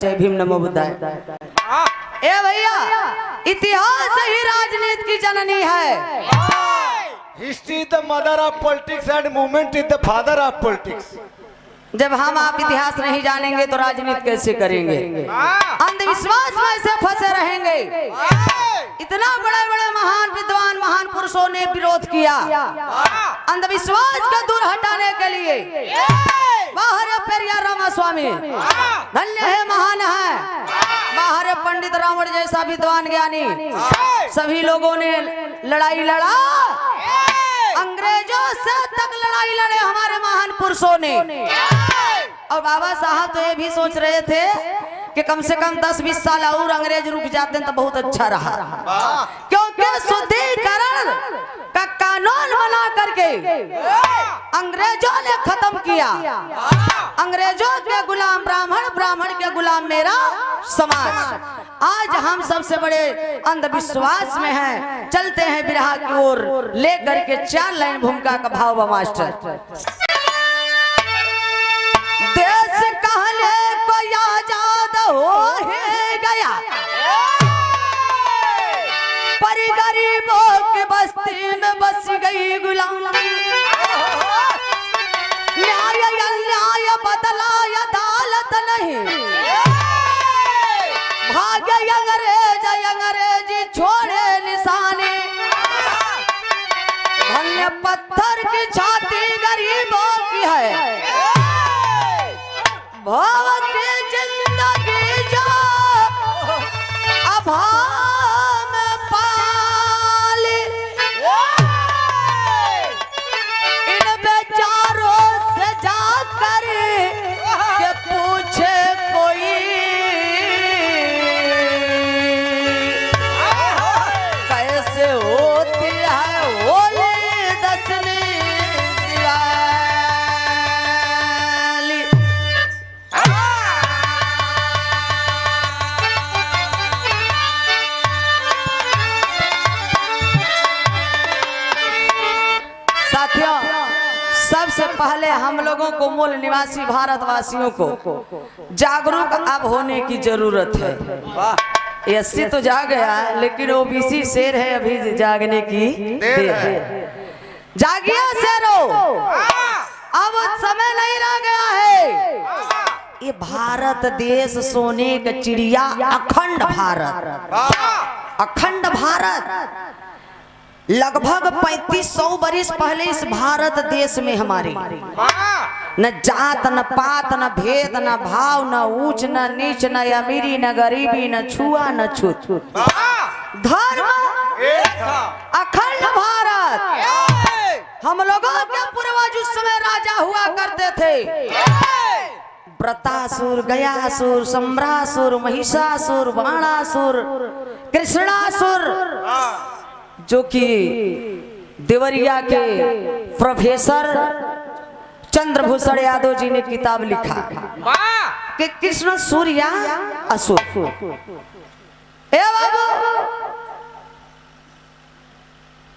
जय भीम नमो बुद्धाय। ए भैया, इतिहास ही राजनीति की जननी है। History is the mother of politics and movement is the father of politics. जब हम आप इतिहास नहीं जानेंगे तो राजनीति कैसे करेंगे? अंधविश्वास में ऐसे फंसे रहेंगे। इतना बड़े बड़े महान विद्वान महान पुरुषों ने विरोध किया अंधविश्वास को दूर हटाने के लिए। बाहर पेरियार रामास्वामी धन्य है, महान है। बाहर पंडित रावण जैसा विद्वान ज्ञानी, सभी लोगों ने लड़ाई लड़ा, अंग्रेजों से तक लड़ाई लड़े हमारे महान पुरुषों ने। और बाबा साहब तो ये भी सोच रहे थे कि कम से कम 10-20 साल और अंग्रेज रुक जाते तो बहुत अच्छा रहा, क्योंकि शुद्धिकरण का कानून बना करके अंग्रेजों ने खत्म किया। अंग्रेजों के गुलाम ब्राह्मण, ब्राह्मण के गुलाम मेरा समाज। आज हम सबसे बड़े अंधविश्वास में हैं। चलते हैं बिरहा की ओर लेकर के 4 लाइन भूमिका का भाव मास्टर। देश कहले को आजाद हो गया, पर गरीबों की बस्ती में बस गई गुलामी। न्याय अन्याय बदला अदालत नहीं, भाग्य अंग्रेज अंग्रेजी छोड़े निशाने। धन्य पत्थर की छाती गरीबों की है, भाव की जिंदगी जो अभाव में पाली। इन बेचारों से जाकर के पूछे कोई, कैसे होती है होली दसवीं दिवाली। साथियों, सबसे पहले हम लोगों को मूल निवासी भारतवासियों को जागरूक अब होने की जरूरत है। एससी तो जाग गया है, लेकिन ओबीसी शेर है, अभी जागने की देर है। जागिए शेरो, अब समय नहीं रह गया है। ये भारत देश सोने का चिड़िया, अखंड भारत, अखंड भारत। लगभग 3500 वर्ष पहले इस भारत देश में हमारे न जात न पात न भेद न भाव न ऊंच न नीच न अमीरी न गरीबी न छुआ न छूत, धर्म अखंड भारत। हम लोगों के पूर्वज उस समय राजा हुआ करते थे। व्रतासुर, गयासुर, सम्रासुर, महिषासुर, बाणासुर, कृष्णासुर, जो कि देवरिया के प्रोफेसर चंद्रभूषण यादव जी ने किताब लिखा कि कृष्ण सूर्या असुर। ए बाबू,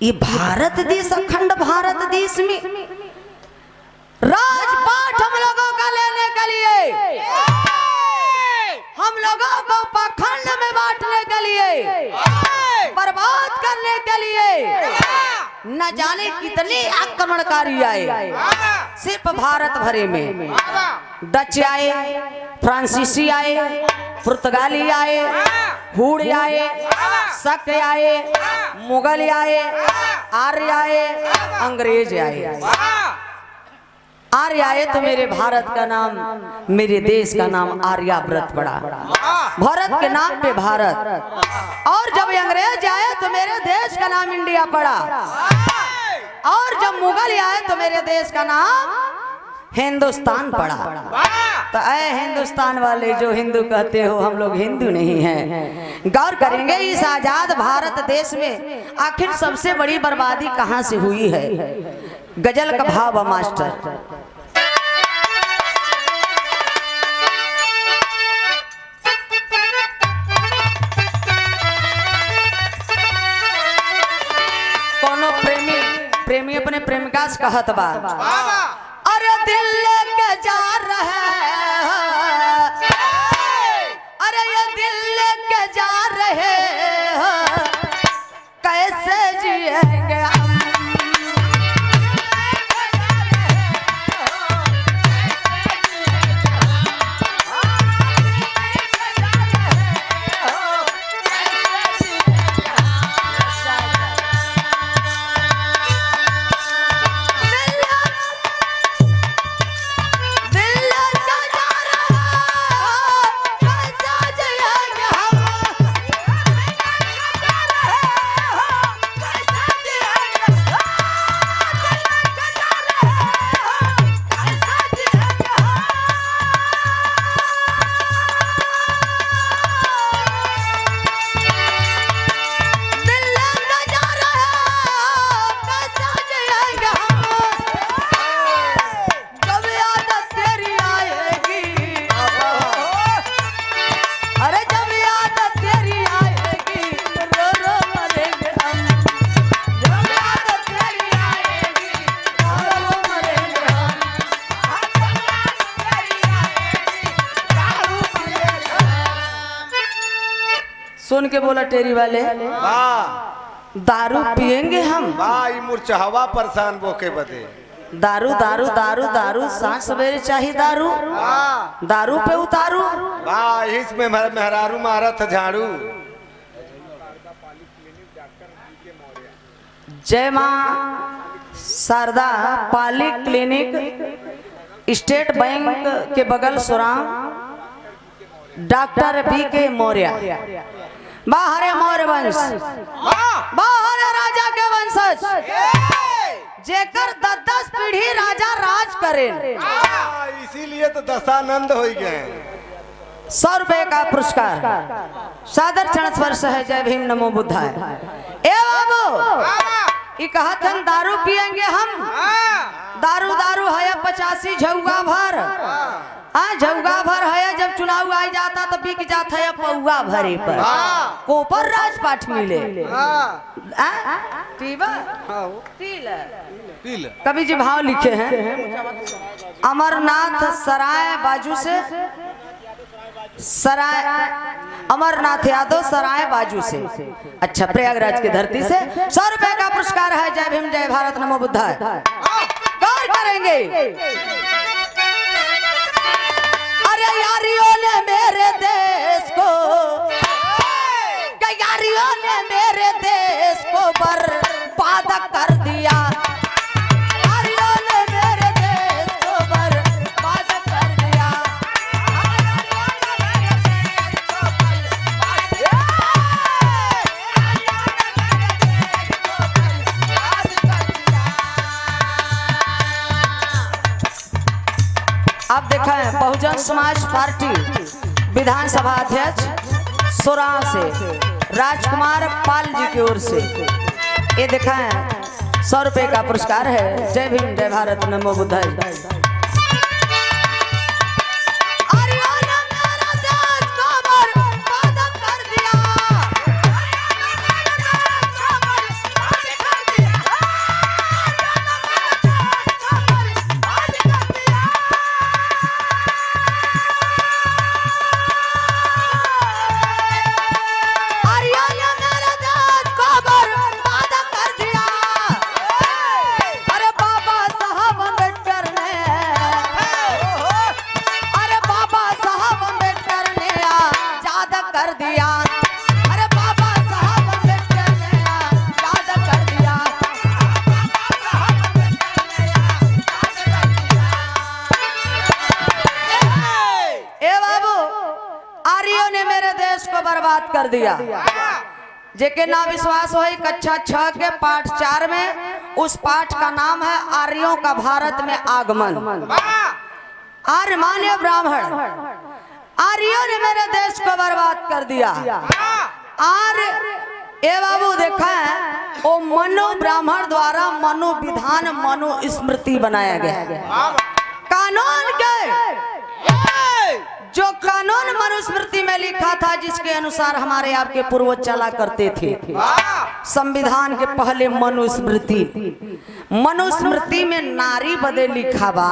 ये भारत देश, अखंड भारत देश में राजपाट हम लोगों का लेने के लिए, हम लोगों को पाखंड में बांटने के लिए, बर्बाद करने के लिए न जाने कितने आक्रमणकारी आए। सिर्फ भारत भरे में डच आए, फ्रांसीसी आए, पुर्तगाली आए, हुड़ आए, शक आए, मुगल आए, आर्य आए, अंग्रेज आए। आर्य आए तो मेरे भारत का नाम, मेरे देश का नाम आर्यावर्त पड़ा, भारत के नाम पे भारत। और जब अंग्रेज आए तो मेरे देश का नाम इंडिया पड़ा, और जब मुगल आए तो मेरे देश का नाम हिंदुस्तान पड़ा। तो ऐ हिंदुस्तान वाले जो हिंदू कहते हो, हम लोग हिंदू नहीं हैं। गौर करेंगे इस आजाद भारत देश में आखिर सबसे बड़ी बर्बादी कहाँ से हुई है। गजल का भाव मास्टर। कोनो प्रेमी अपने प्रेमिका से कहत बा, अरे दिल लेके जा रहे हैं जिएंगे हम। सुन के बोला टेरी वाले, वाह दारू पिएंगे हम। वाह ई मुरचहवा परेशान बोके बदे। दारू दारू दारू दारू सांझ सवेरे चाहिए दारू, वाह दारू पे उतारू। वाह इसमें मेहरारू मारा था झाड़ू। जय मां शारदा पाली क्लिनिक स्टेट बैंक के बगल सुराम डॉक्टर बी के मौर्य। बाहर मौर्य वंश, बाहर राजा के वंशज, जेकर 10-10 पीढ़ी राजा राज करे। इसीलिए तो दशानंद हो गए। 100 रुपए का पुरस्कार सादर चरण स्पर्श है। जय भीम नमो बुद्धाय। ए बाबू, ये कहत हम दारू पिएंगे हम। दारू दारू है 85 झौगा भर। झौगा भर है, जब चुनाव आ जाता तो बिक जाता है पौआ भरे पर। कोपर राजपाट मिले। कवि जी भाव लिखे हैं, अमरनाथ सराय बाजू से, सराय अमरनाथ यादव सराय बाजू से, अच्छा प्रयागराज की धरती से 100 रुपए का पुरस्कार है। जय भीम जय भारत नमो बुद्धाय। गौर करेंगे, अरे यारियों ने मेरे देश को, यारियों ने मेरे देश को बर्बाद कर दिया। यारियों ने मेरे देश को बर्बाद कर दिया। आप देखा है बहुजन समाज पार्टी विधानसभा अध्यक्ष सोरा से राजकुमार पाल जी की ओर से ये देखा है 100 रुपए का पुरस्कार है। जय भीम जय भारत नमो बुद्धाय। बर्बाद कर दिया। जेके ना विश्वास हो कक्षा 6 के पाठ 4 में, उस पाठ का नाम है आर्यों का भारत में आगमन। आर्य माने ब्राह्मण, आर्यों ने मेरे देश को बर्बाद कर दिया। आर्य ए बाबू देखा है वो मनो ब्राह्मण द्वारा मनो विधान मनो स्मृति बनाया गया। कानून के जो कानून मनुस्मृति में लिखा था, जिसके अनुसार हमारे आपके पूर्वज चला करते थे। संविधान के पहले मनुस्मृति, मनुस्मृति में नारी बदे लिखा बा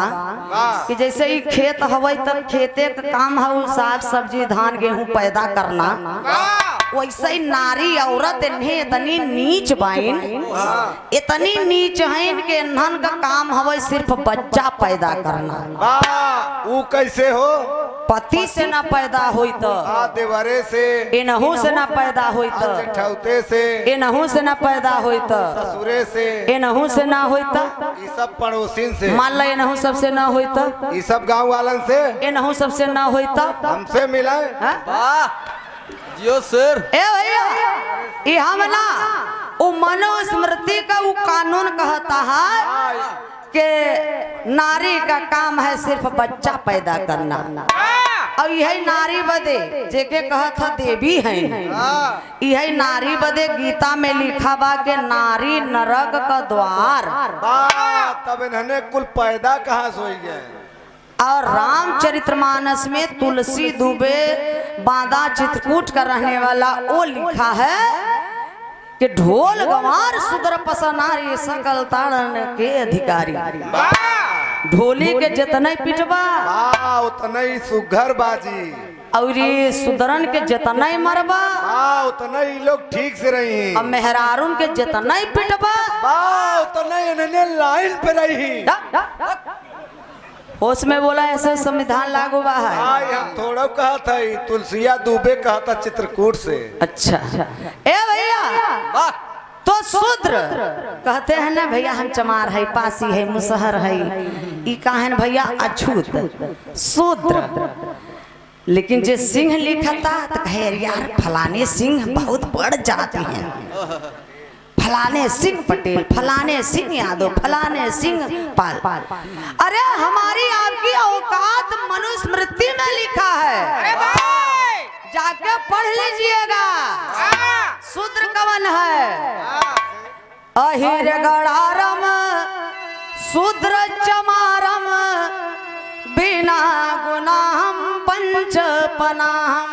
कि जैसे ही खेत हवे तब खेते का काम है साग सब्जी धान गेहूं पैदा करना। वैसे ही नारी औरत इन्हें इतनी नीच बाइन, इतनी नीच है इनके इन्हन का काम हवे सिर्फ बच्चा पैदा करना। वो कैसे हो? पति से ना पैदा होई तो, देवरे से, इनहू से ना पैदा होई तो, जेठौते से, इनहू से ना पैदा होई तो, ससुरे से, इनहू से ना होई तो, ये सब पड़ोसिन से, मान लो इनहू सबसे ना होई तो, ये सब गांव वालन से, इनहू सबसे ना होई तो हमसे मिला। जियो सर। ए भैया ये हम ना वो मनुस्मृति का वो कानून कहता है कि नारी का काम है सिर्फ बच्चा पैदा करना। और यही नारी बदे जेके कहत था देवी है, यही नारी बदे गीता में लिखा बा के नारी नरक का द्वार। तब इन्होंने कुल पैदा कहाँ से हो गए। और रामचरितमानस में तुलसी दुबे बांदा चित्रकूट का रहने वाला वो लिखा है कि ढोल गंवार सुदर पसनारी सकल ताड़न के अधिकारी। ढोली के जितने पिटबा उतना ही सुघर बाजी, और ये सुदरन के जितना ही मरबा उतना ही लोग ठीक से रही, और मेहरारून के जितना ही पिटबा उतना ही इन्होंने लाइन पे रही। होश में बोला ऐसे संविधान लागू बा है। हम थोड़ा कहा था तुलसिया दुबे कहा था चित्रकूट से। अच्छा ए भैया तो शूद्र कहते हैं ना भैया, हम चमार है, पासी है, मुसहर है, ई कहन भैया अछूत शूद्र। लेकिन जे सिंह लिखता तो कहे यार फलाने सिंह बहुत बढ़ जाते हैं, फलाने सिंह पटेल, फलाने सिंह यादव, फलाने सिंह पाल। अरे हमारी आपकी औकात मनुस्मृति में लिखा है, जाके पढ़ लीजिएगा। शूद्र कवन है? अहिर गड़ारम शूद्र चमारम बिना गुनाहम पंच पनाहम।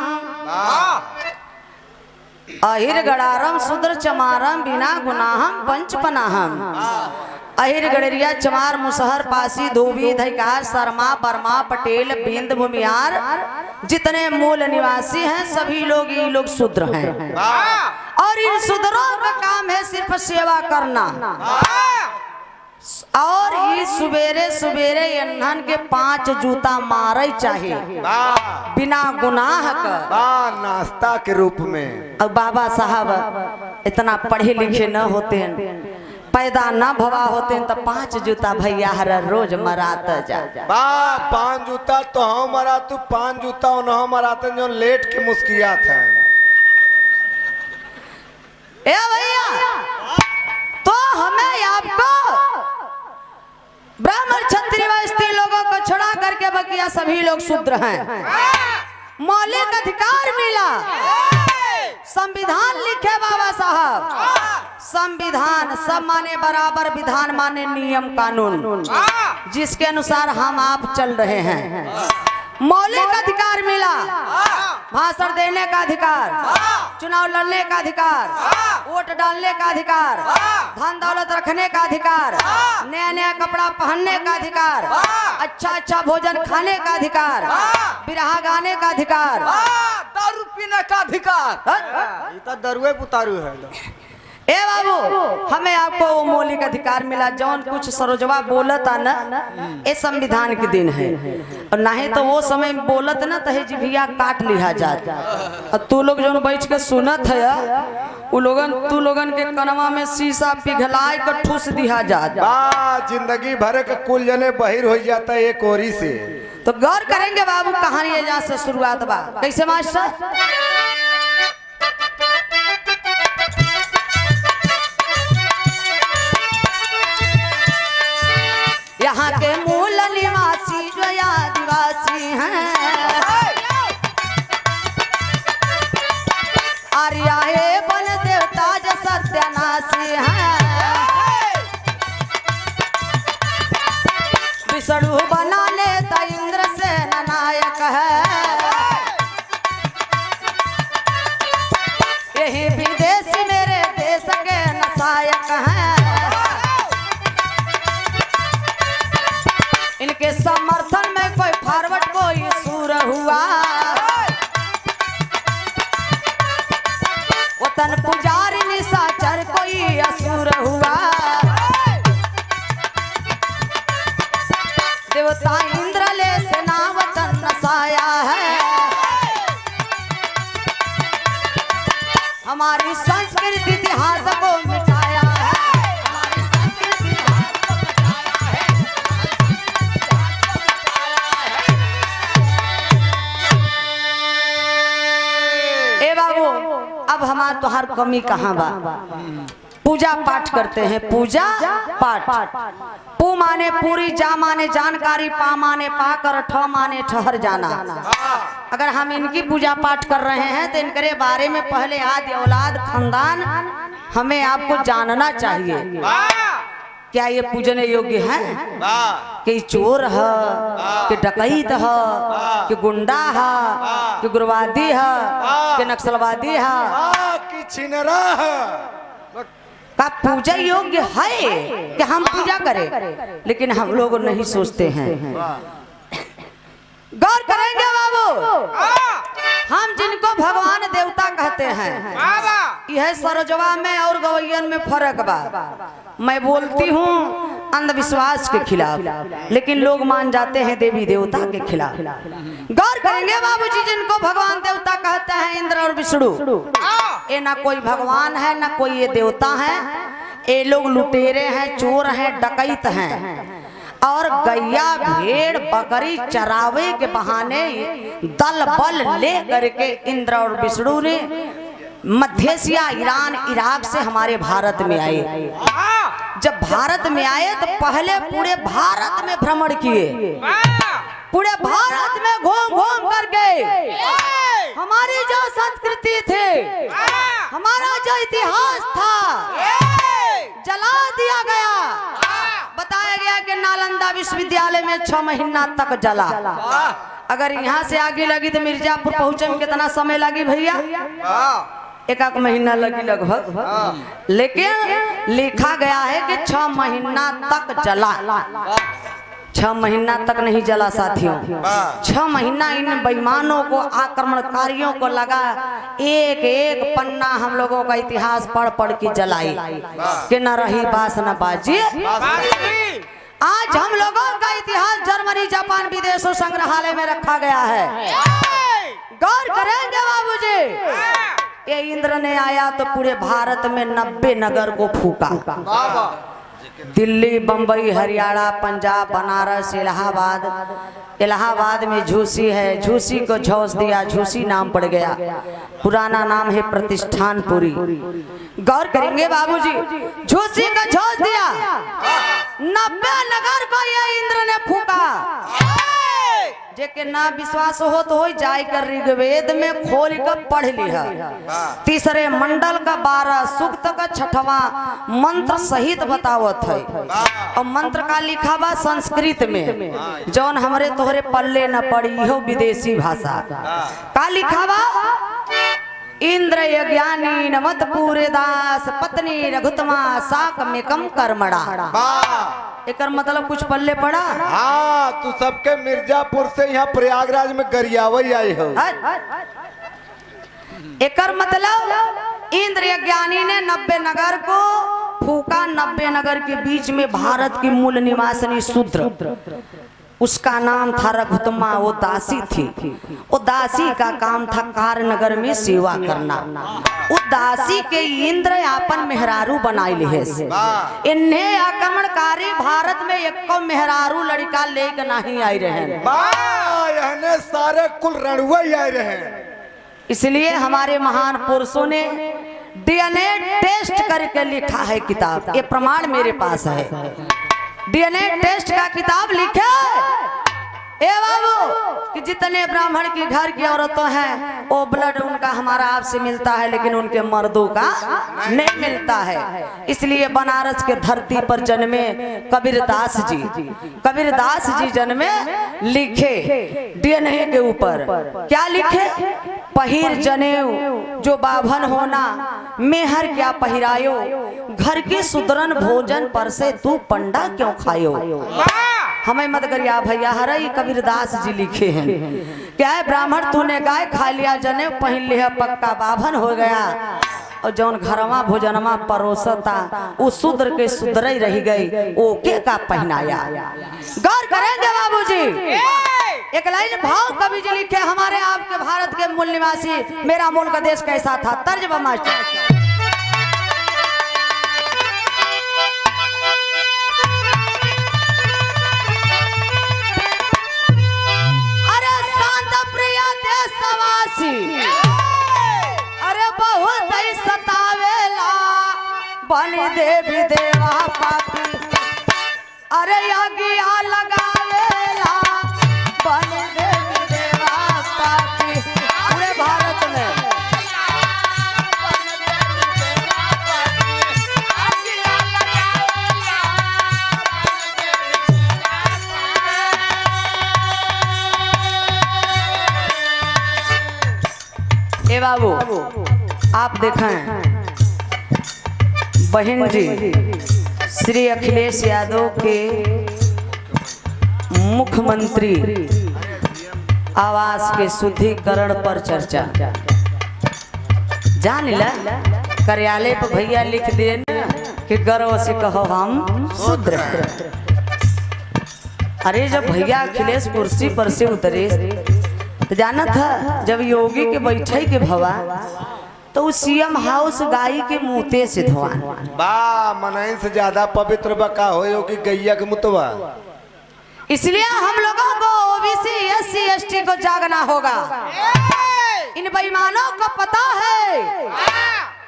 अहिर गड़ारम शूद्र चमारम बिना गुनाहम पंच पनाहम। अहिर गड़रिया चमार मुसहर पासी धोबी धैकार शर्मा बर्मा पटेल बिंद भूमियार जितने मूल निवासी हैं सभी लोग ये लोग शूद्र हैं। और इन शूद्रों का काम है सिर्फ सेवा करना। और ये सवेरे सवेरे इन्हन के 5 जूता मारे चाहिए बिना गुनाह का, नाश्ता के रूप में। और बाबा साहब इतना पढ़े लिखे न होते हैं, पैदा न भवा होते हैं, तो 5 जूता भैया हर रोज मराता जा। 5 जूता तो हम मरा, तू 5 जूता न मराते जो लेट के मुस्किया था। ए भैया तो हमें आपको ब्राह्मण क्षत्रिय व स्त्री लोगों को छोड़ा करके बकिया सभी लोग शूद्र हैं। मौलिक अधिकार मिला, संविधान लिखे बाबा साहब। संविधान सब माने बराबर, विधान माने नियम कानून, जिसके अनुसार हम आप चल रहे हैं। मौलिक अधिकार मिला, भाषण देने का अधिकार, चुनाव लड़ने का अधिकार, वोट डालने का अधिकार, धन दौलत रखने का अधिकार, नया नया कपड़ा पहनने का अधिकार, अच्छा अच्छा भोजन खाने का अधिकार, बिरहा गाने का अधिकार, दारू पीने का अधिकार। ये तो दरुए पुतारू है। ए बाबू हमें आपको वो मौलिक अधिकार मिला, जौन कुछ सरोजवा बोलत आ न ये संविधान के दिन है, और नहीं तो वो समय बोलत न तो जिभिया काट लिया जात। और तू लोग जौन बैठ के सुनत है उ लोगन तू लोगन के कनवा में शीशा पिघलाए कर ठूस दिया जात। जिंदगी भर के कुल जने बहिर हो जाता है एक ओरी से। तो गौर करेंगे बाबू, कहानी यहाँ से शुरुआत बा। कैसे मास्टर? यहाँ के मूल निवासी जो आदिवासी हैं, आर्या है वन देवता जो सत्यानाशी हैं, विष्णु बनाने तो इंद्र से नायक है, यही विदेशी मेरे देश के नायक हैं। इनके समर्थन में कोई फॉरवर्ड कोई सूर हुआ, उदन पुजारी निशाचर कोई असुर हुआ। देवता इंद्र ले सेना वतन नसाया है। हमारी संस्कृति इतिहास को मिटाया है। हमारी संस्कृति इतिहास को मिटाया है। ए बाबू, अब हमार तोहार कमी कहाँ बा? पूजा पाठ करते हैं, पूजा पाठ। पू माने पूरी, जा माने जानकारी, पा माने पाकर, ठ माने ठहर जाना। अगर हम इनकी पूजा पाठ कर रहे हैं तो इनके बारे में पहले आदि औलाद खानदान हमें आपको जानना चाहिए। क्या ये पूजने योग्य है? कि चोर है, कि डकैत है, कि गुंडा है, कि गुरवादी है, कि नक्सलवादी है, कि छिनरा है? का पूजा योग्य है कि हम पूजा करें? लेकिन हम लोग नहीं सोचते हैं। गौर करेंगे बाबू, हम जिनको भगवान देवता कहते हैं, यह सरजवा में और गवैयन में फर्क बा। मैं बोलती हूँ अंधविश्वास के खिलाफ, लेकिन लोग मान जाते हैं देवी देवता के खिलाफ। गौर करेंगे बाबूजी, जिनको भगवान देवता कहते हैं इंद्र और विष्णु, ये ना कोई भगवान है ना कोई ये देवता है। ये लोग लुटेरे हैं, चोर हैं, डकैत हैं और गैया भेड़ बकरी चरावे के बहाने दल बल ले करके इंद्र और विष्णु ने मध्य एशिया, ईरान, इराक से हमारे भारत में आए। जब भारत में आए तो पहले पूरे भारत में भ्रमण किए, पूरे भारत में घूम घूम करके हमारी जो संस्कृति थी, हमारा जो इतिहास था, जला दिया गया। बताया गया कि नालंदा विश्वविद्यालय में 6 महीना तक जला। अगर यहाँ से आगे लगी तो मिर्जापुर पहुंचे में कितना समय लगी भैया? 1 महीना लगी लगभग। लेकिन लिखा गया है कि 6 महीना तक जला। 6 महीना तक नहीं जला साथियों, 6 महीना इन बेईमानों को, आक्रमणकारियों को लगा एक एक पन्ना हम लोगों का इतिहास पढ़ पढ़ के जलाई कि न रही बास न बाजी। आज हम लोगों का इतिहास जर्मनी, जापान, विदेशों संग्रहालय में रखा गया है। गौर करेंगे बाबूजी, ये इंद्र ने आया तो पूरे भारत में 90 नगर को फूका। दिल्ली, बंबई, हरियाणा, पंजाब, बनारस, इलाहाबाद। इलाहाबाद में झूसी है, झूसी को झोंस दिया, झूसी नाम पड़ गया। पुराना नाम है प्रतिष्ठानपुरी। गौर करेंगे बाबूजी, झूसी को झोंस दिया, 90 नगर को ये इंद्र ने फूका। जेके ना विश्वास हो तो हो जाय कर ऋग्वेद में खोल कर पढ़ लिया। 3रे मंडल का 12 सूक्त का 6वां मंत्र सहित बतावत है। और मंत्र का लिखा बा संस्कृत में, जौन हमरे तोहरे पल्ले न पड़ी हो विदेशी भाषा का लिखा बा। इंद्र यज्ञानी नमत पूरे दास पत्नी रघुतमा साक मेकम कर्मणा। एकर मतलब कुछ पल्ले पड़ा? हाँ, तू सबके मिर्जापुर से यहाँ प्रयागराज में गरियावई आई हो। एकर मतलब इंद्र यज्ञानी ने 90 नगर को फूका। 90 नगर के बीच में भारत की मूल निवासिनी शूद्र, उसका नाम था रघुतमा। वो दासी थी। वो दासी का काम था कारनगर में सेवा करना। वो दासी के इंद्र अपन मेहरारू बनाई ले। इन्हें आक्रमणकारी भारत में एको मेहरारू लड़का लेके नहीं आई रहे, सारे कुल रणुआ आई रहे। इसलिए हमारे महान पुरुषों ने डीएनए टेस्ट करके लिखा है किताब। ये प्रमाण मेरे पास है। डीएनए टेस्ट का किताब लिखे ए बाबू कि जितने ब्राह्मण के घर की औरतें हैं वो ब्लड उनका हमारा आपसे मिलता है, लेकिन उनके मर्दों का नहीं मिलता है। इसलिए बनारस के धरती पर जन्मे कबीरदास जी, कबीरदास जी जन्मे, लिखे डीएनए के ऊपर क्या लिखे? पहिर जनेऊ जो बाभन होना, मेहर क्या पहिरायो, घर के सुदरन भोजन पर से तू पंडा क्यों खायो। हमें मत करिया भैया, हरे कबीरदास जी लिखे हैं। क्या है? ब्राह्मण तूने गाय खा लिया, जनेऊ पहन लिया, पक्का बाभन हो गया। और जौन घरवा भोजनमा परोसता वो शूद्र के शूद्र ही रह गई, ओके का पहनाया। गौर करेंगे बाबूजी, एक लाइन भाव कवि जी लिखे हमारे आपके भारत के मूल निवासी, मेरा मूल का देश कैसा था। तर्ज मास्टर। अरे शांत प्रिय देशवासी, अरे बहुत ही सतावेला बनी देवी देवा पापी, अरे यज्ञ लगावेला बनी देवी देवा पापी पूरे भारत में। ए बाबू आप देखें, बहन जी श्री अखिलेश यादव के मुख्यमंत्री आवास के शुद्धिकरण पर चर्चा। जान ला कार्यालय पर भैया लिख दिए ना कि गर्व से कहो हम शूद्र हैं। अरे जब भैया अखिलेश कुर्सी पर से उतरे तो जाना था जब योगी के बैठे के भवा तो सीएम हाउस गाय के मुँहते से धोआन बा मनई से ज्यादा पवित्र बका हो योगी गैया के मुतवा। इसलिए हम लोगों को ओबीसी एससी एसटी को जागना होगा। इन बेईमानों को पता है,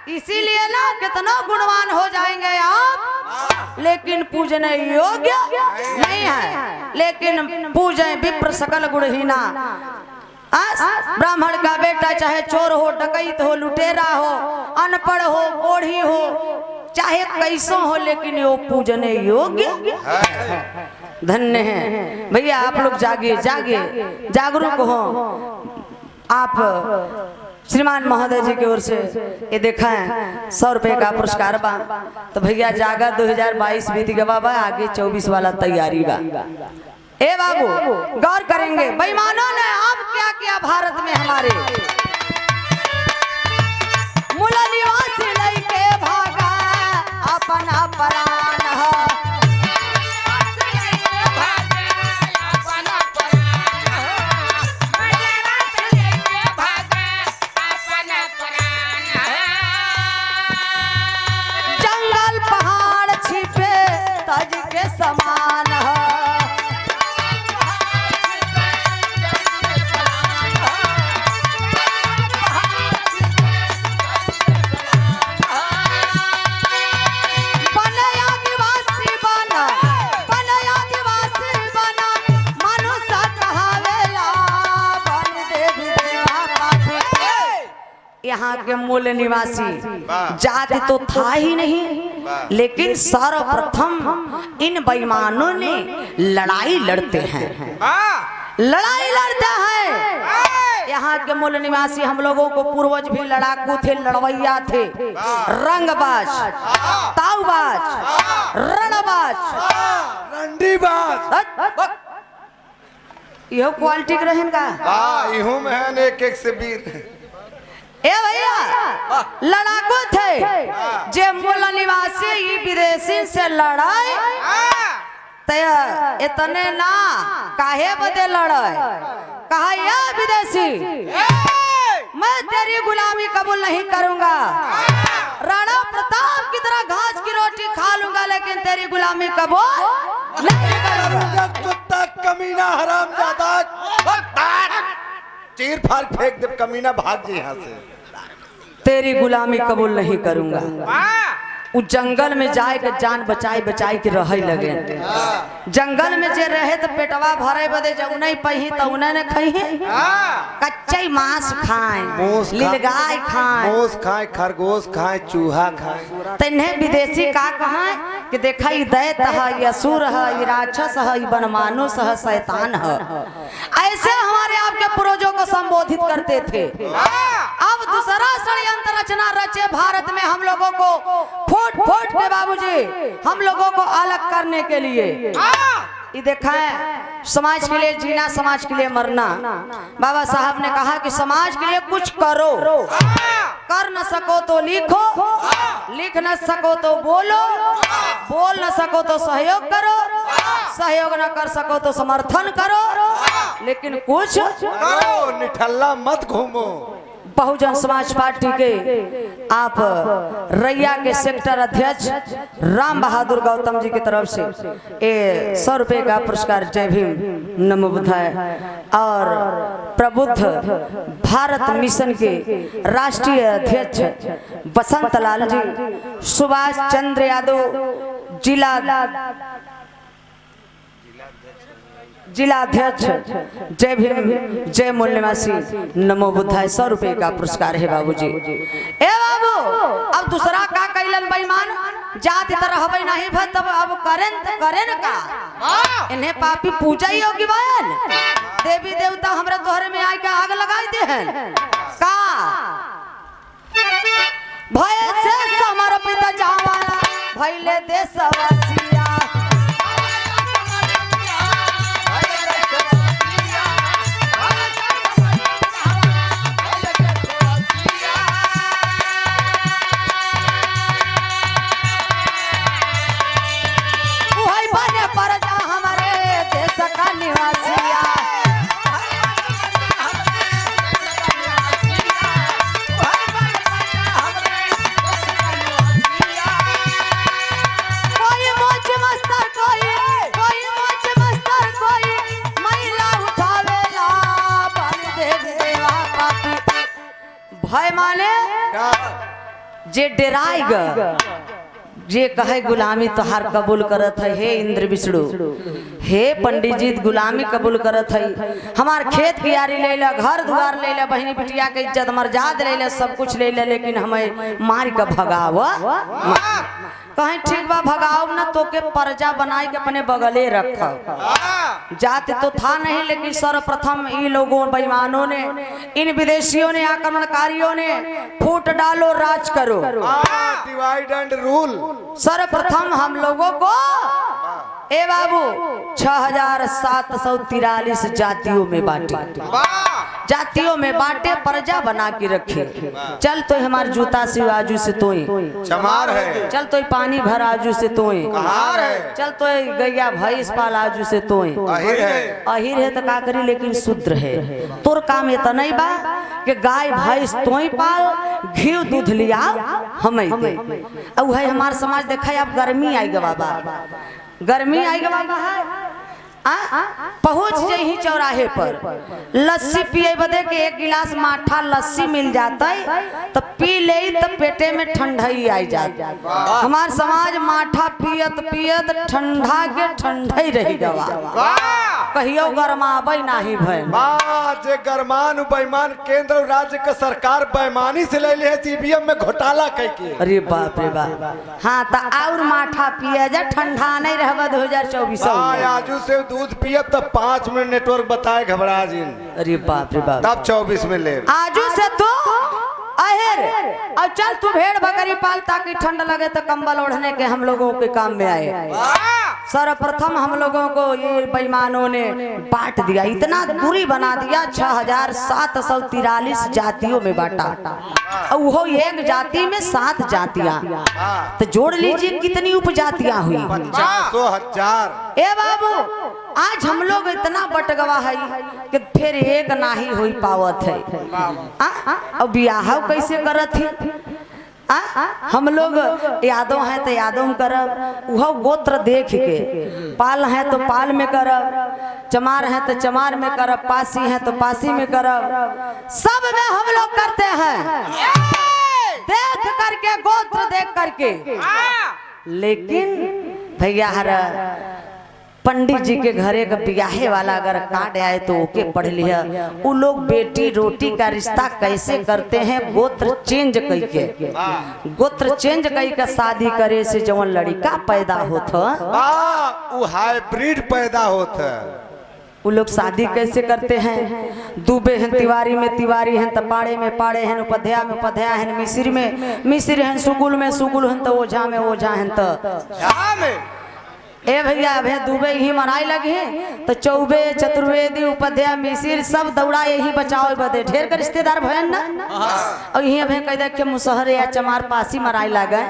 इसीलिए ना कितना गुणवान हो जाएंगे आप, लेकिन पूजने योग्य नहीं है। लेकिन पूजे विप्र सकल गुणहीना। ब्राह्मण का बेटा चाहे चोर हो, डकैत हो, लुटेरा हो, अनपढ़ हो, कोढ़ी हो, चाहे कैसो हो, लेकिन वो पूजने योग्य धन्य है। भैया आप लोग जागे जागे जागरूक हो। आप श्रीमान महोदय जी की ओर से ये देखा है 100 रुपए का पुरस्कार बा। तो भैया जागा 2022 बीत गया बाबा, आगे 24 वाला तैयारी बा। ए बाबू गौर करेंगे, बेईमानों ने अब क्या किया भारत में हमारे। मूल निवासी लेके भागा अपना प्राण है। जंगल पहाड़ छिपे तज के समान है। यहाँ के मूल निवासी जाति तो था ही नहीं, लेकिन सर्वप्रथम इन बेईमानों ने लड़ाई लड़ते हैं, लड़ाई लड़ते हैं। यहाँ के मूल निवासी हम लोगों को पूर्वज भी लड़ाकू थे, लड़वैया थे, रंगबाज, ताऊबाज, रणबाज, रंडीबाज, यह क्वालिटी रहेगा। इहू में है एक एक से वीर। ए भैया लड़ाकू थे जे मूल निवासी विदेशी से लड़ाई तय इतने ना काहे बदे लड़ाई। कहा या विदेशी मैं तेरी गुलामी कबूल नहीं करूंगा, राणा प्रताप की तरह घास की रोटी खा लूंगा, लेकिन तेरी गुलामी कबूल नहीं करूंगा। कुत्ता कमीना हरामजादा, चीर फाड़ फेंक दे कमीना, भाग जी यहाँ से। तेरी गुलामी कबूल नहीं करूंगा। उ जंगल में जाए के जान बचाई बचाई के रहे लगे। जंगल में जे रहे तो पेटवा भरे बदे जब नहीं पही तो उन्हें न खही कच्चे मांस खाए, लीलगाय खाए, मोस खाए, खरगोश खाए, चूहा खाए। तन्हे विदेशी का कहा कि देखा ये दैत है, ये असुर है, ये राक्षस है, ये बनमानुष है, शैतान है। ऐसे हमारे आपके पूर्वजों को संबोधित करते थे। अब दूसरा षड्यंत्र रचना रचे भारत में हम लोगों को फूट फूट के बाबूजी हम लोगों को अलग करने के लिए। ये देखा है समाज के लिए जीना, समाज के लिए मरना। बाबा साहब ने कहा कि समाज के लिए कुछ करो, कर न सको तो लिखो, लिख न सको तो बोलो, बोल न सको तो सहयोग करो, सहयोग न कर सको तो समर्थन करो, लेकिन कुछ करो, निठल्ला मत घूमो। बहुजन समाज पार्टी के आप रैया के सेक्टर अध्यक्ष राम बहादुर गौतम जी की तरफ से ये 100 रुपए का पुरस्कार जय भीम नमो बुद्धाय और प्रबुद्ध भारत मिशन के राष्ट्रीय अध्यक्ष बसंत लाल जी, सुभाष चंद्र यादव जिला अध्यक्ष जय भीम जय मूल निवासी नमो बुद्धाय 100 रुपए का पुरस्कार है बाबूजी। ए बाबू अब दूसरा का कैलन बेईमान जाति तरह हबे नहीं भत तब अब करेन का इन्हें पापी पूजा ही होगी बहन। देवी देवता हमरा तोहरे में आके आग लगाई दे हैं का भय से समर्पित जावाला भइले देशवासिया भय माने जे डराएगा जे कहे गुलामी तोहार कबूल करत है। हे इंद्र विष्णु हे पंडित जी गुलामी कबूल करत है। हमार खेत कियारी ले ला, घर द्वार ले ला, बहनी बिटिया के इज्जत मर्याद ले ला, सब कुछ ले ला, लेकिन हमें मार के भगाव कहीं ठीक बा भगाओ ना तो के पर्जा बनाई के अपने बगले रखो। जाति तो था नहीं लेकिन सर्वप्रथम इन लोगों बेईमानों ने इन विदेशियों ने आक्रमणकारियों ने फूट डालो राज करो डिवाइड एंड रूल। सर्वप्रथम हम लोगों को ए बाबू 6743 जातियों में बांटे, जातियों में बांटे, प्रजा बना के रखे। चल तो हमारे जूता से आजू से तोई चमार है, चल तो पानी भर आजू से तोई कहार है, चल तो गैया भैंस पाल आजू से तोई अहिर है तो का करी लेकिन शूद्र है। तोर काम ये तो नहीं बा कि गाय भैंस तोई पाल घी दूध लिया हमें दे। अब है हमार समाज देखा आप गर्मी आई गा बाबा, गर्मी आई गा बाबा है पहुंच जही चौराहे पर लस्सी पिए बदे के एक गिलास माठा लस्सी मिल जाता है तो पी ले तो पेटे में ठंडाई आई जाए। हमार समाज माठा पियत पियत ठंडा के ठंडा ही रही गवा कहियो गरमाबई नहीं भय जे गरमान बेईमान केंद्र और राज्य का सरकार बेईमानी से ले ले सीबीएम में घोटाला करके। अरे बाप रे बाप। हाँ तो और माठा पिए जा ठंडा नहीं रहबा 2024 आजू से दूध पिए तो 5 मिनट नेटवर्क बताए घबरा जिन। अरे बाप रे बाप तब 24 में ले आजू से तो अहिर और चल तू भेड़ बकरी पाल ताकि ठंड लगे तो कंबल ओढ़ने के हम लोगों के काम में आए। सर्वप्रथम हम लोगों को ये बेईमानों ने बांट दिया, इतना दूरी बना दिया 6743 जातियों में बांटा और वो एक जाति में 7 जातियां तो जोड़ लीजिए कितनी उपजातियां हुई 50,000। ए बाबू आज हम लोग इतना बटगवा है कि फिर एक नाही हुई पावत है। अब बियाह कैसे करत थी हम लोग यादव हैं तो यादव करब, वह गोत्र देख के, पाल हैं तो पाल में करब, चमार हैं तो चमार में करब, पासी हैं तो पासी में करब, सब में हम लोग करते हैं देख करके गोत्र देख करके। लेकिन भैया हरा पंडित जी के घरे का बियाहे वाला अगर काट आए तो ओके पढ़ लिया वो लोग बेटी रोटी का रिश्ता कैसे करते हैं गोत्र चेंज करके, गोत्र चेंज करके शादी करे से जवन लड़का पैदा होता वो हाइब्रिड पैदा होता। वो लोग शादी कैसे करते हैं, दुबे हैं तिवारी में तिवारी हैं, तपाड़े में पाड़े हैं, उपाध्याय में उपाध्याय हैं, मिस्र हैं, सुकुल में सुकुल हैं, तो ओझा में ओझा हैं, तो ए भैया अभे दुबे ही मनाई लगे तो चौबे चतुर्वेदी उपाध्याय मिसिर सब दौड़ा यही बचाओ बदे ढेर के रिश्तेदार भयन ना और यही अभे कह दे के मुसहर या चमार पासी मराई लगे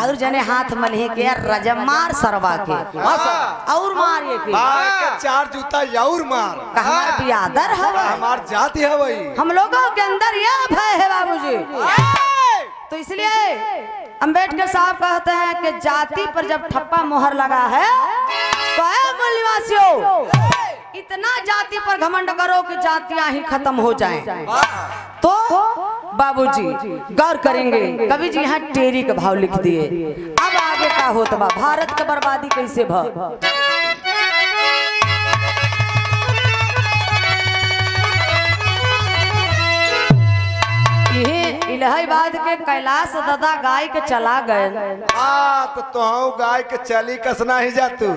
और जने हाथ मलहे के रजमार सरवा के और मार ये के चार जूता यार मार हमार बियादर है हमार जाति है वही हम लोगों के अंदर यह भय है बाबूजी। तो इसलिए अंबेडकर साहब कहते हैं कि जाति पर जब ठप्पा मोहर लगा है तो मूल निवासियों इतना जाति पर घमंड करो कि जातियां ही खत्म हो जाएं। तो बाबूजी गौर करेंगे कवि जी यहाँ टेरी के भाव लिख दिए। अब आगे का होता बा भारत के बर्बादी कैसे भ इलाहाबाद के कैलाश दादा गाय के चला गए तो तुहू गाय के चली कसना ही जा तू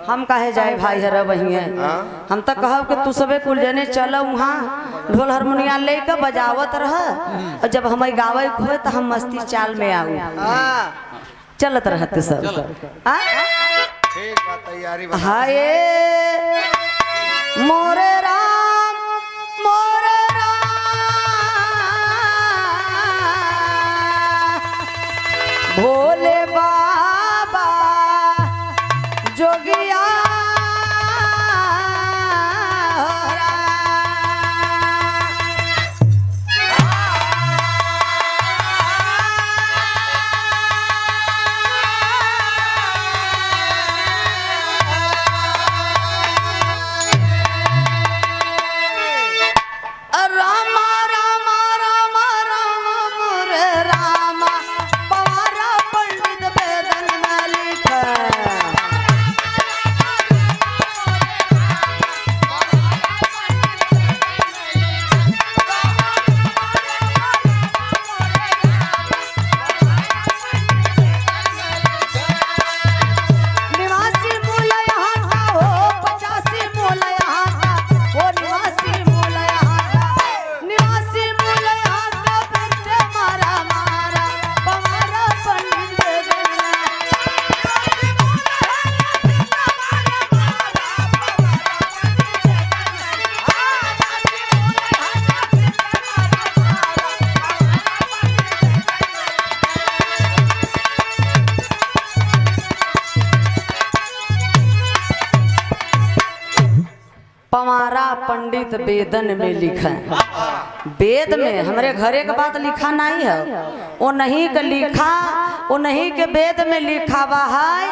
हम कहे जाए भाई हर वही है हम तो कहब कि तू सबे कुल जने चलो वहाँ ढोल हारमोनिया लेकर बजावत रह और जब हमें गावे हो तो हम मस्ती चाल में आऊ चलत रहते सब ठीक बा तैयारी बता हाय मोरे राम मोरे भोले बाबा जोगिया पवारा पंडित वेदन में लिखा वेद में हमारे घरे के बात लिखा नहीं है वो नहीं के लिखा वो नहीं के वेद में लिखा बा है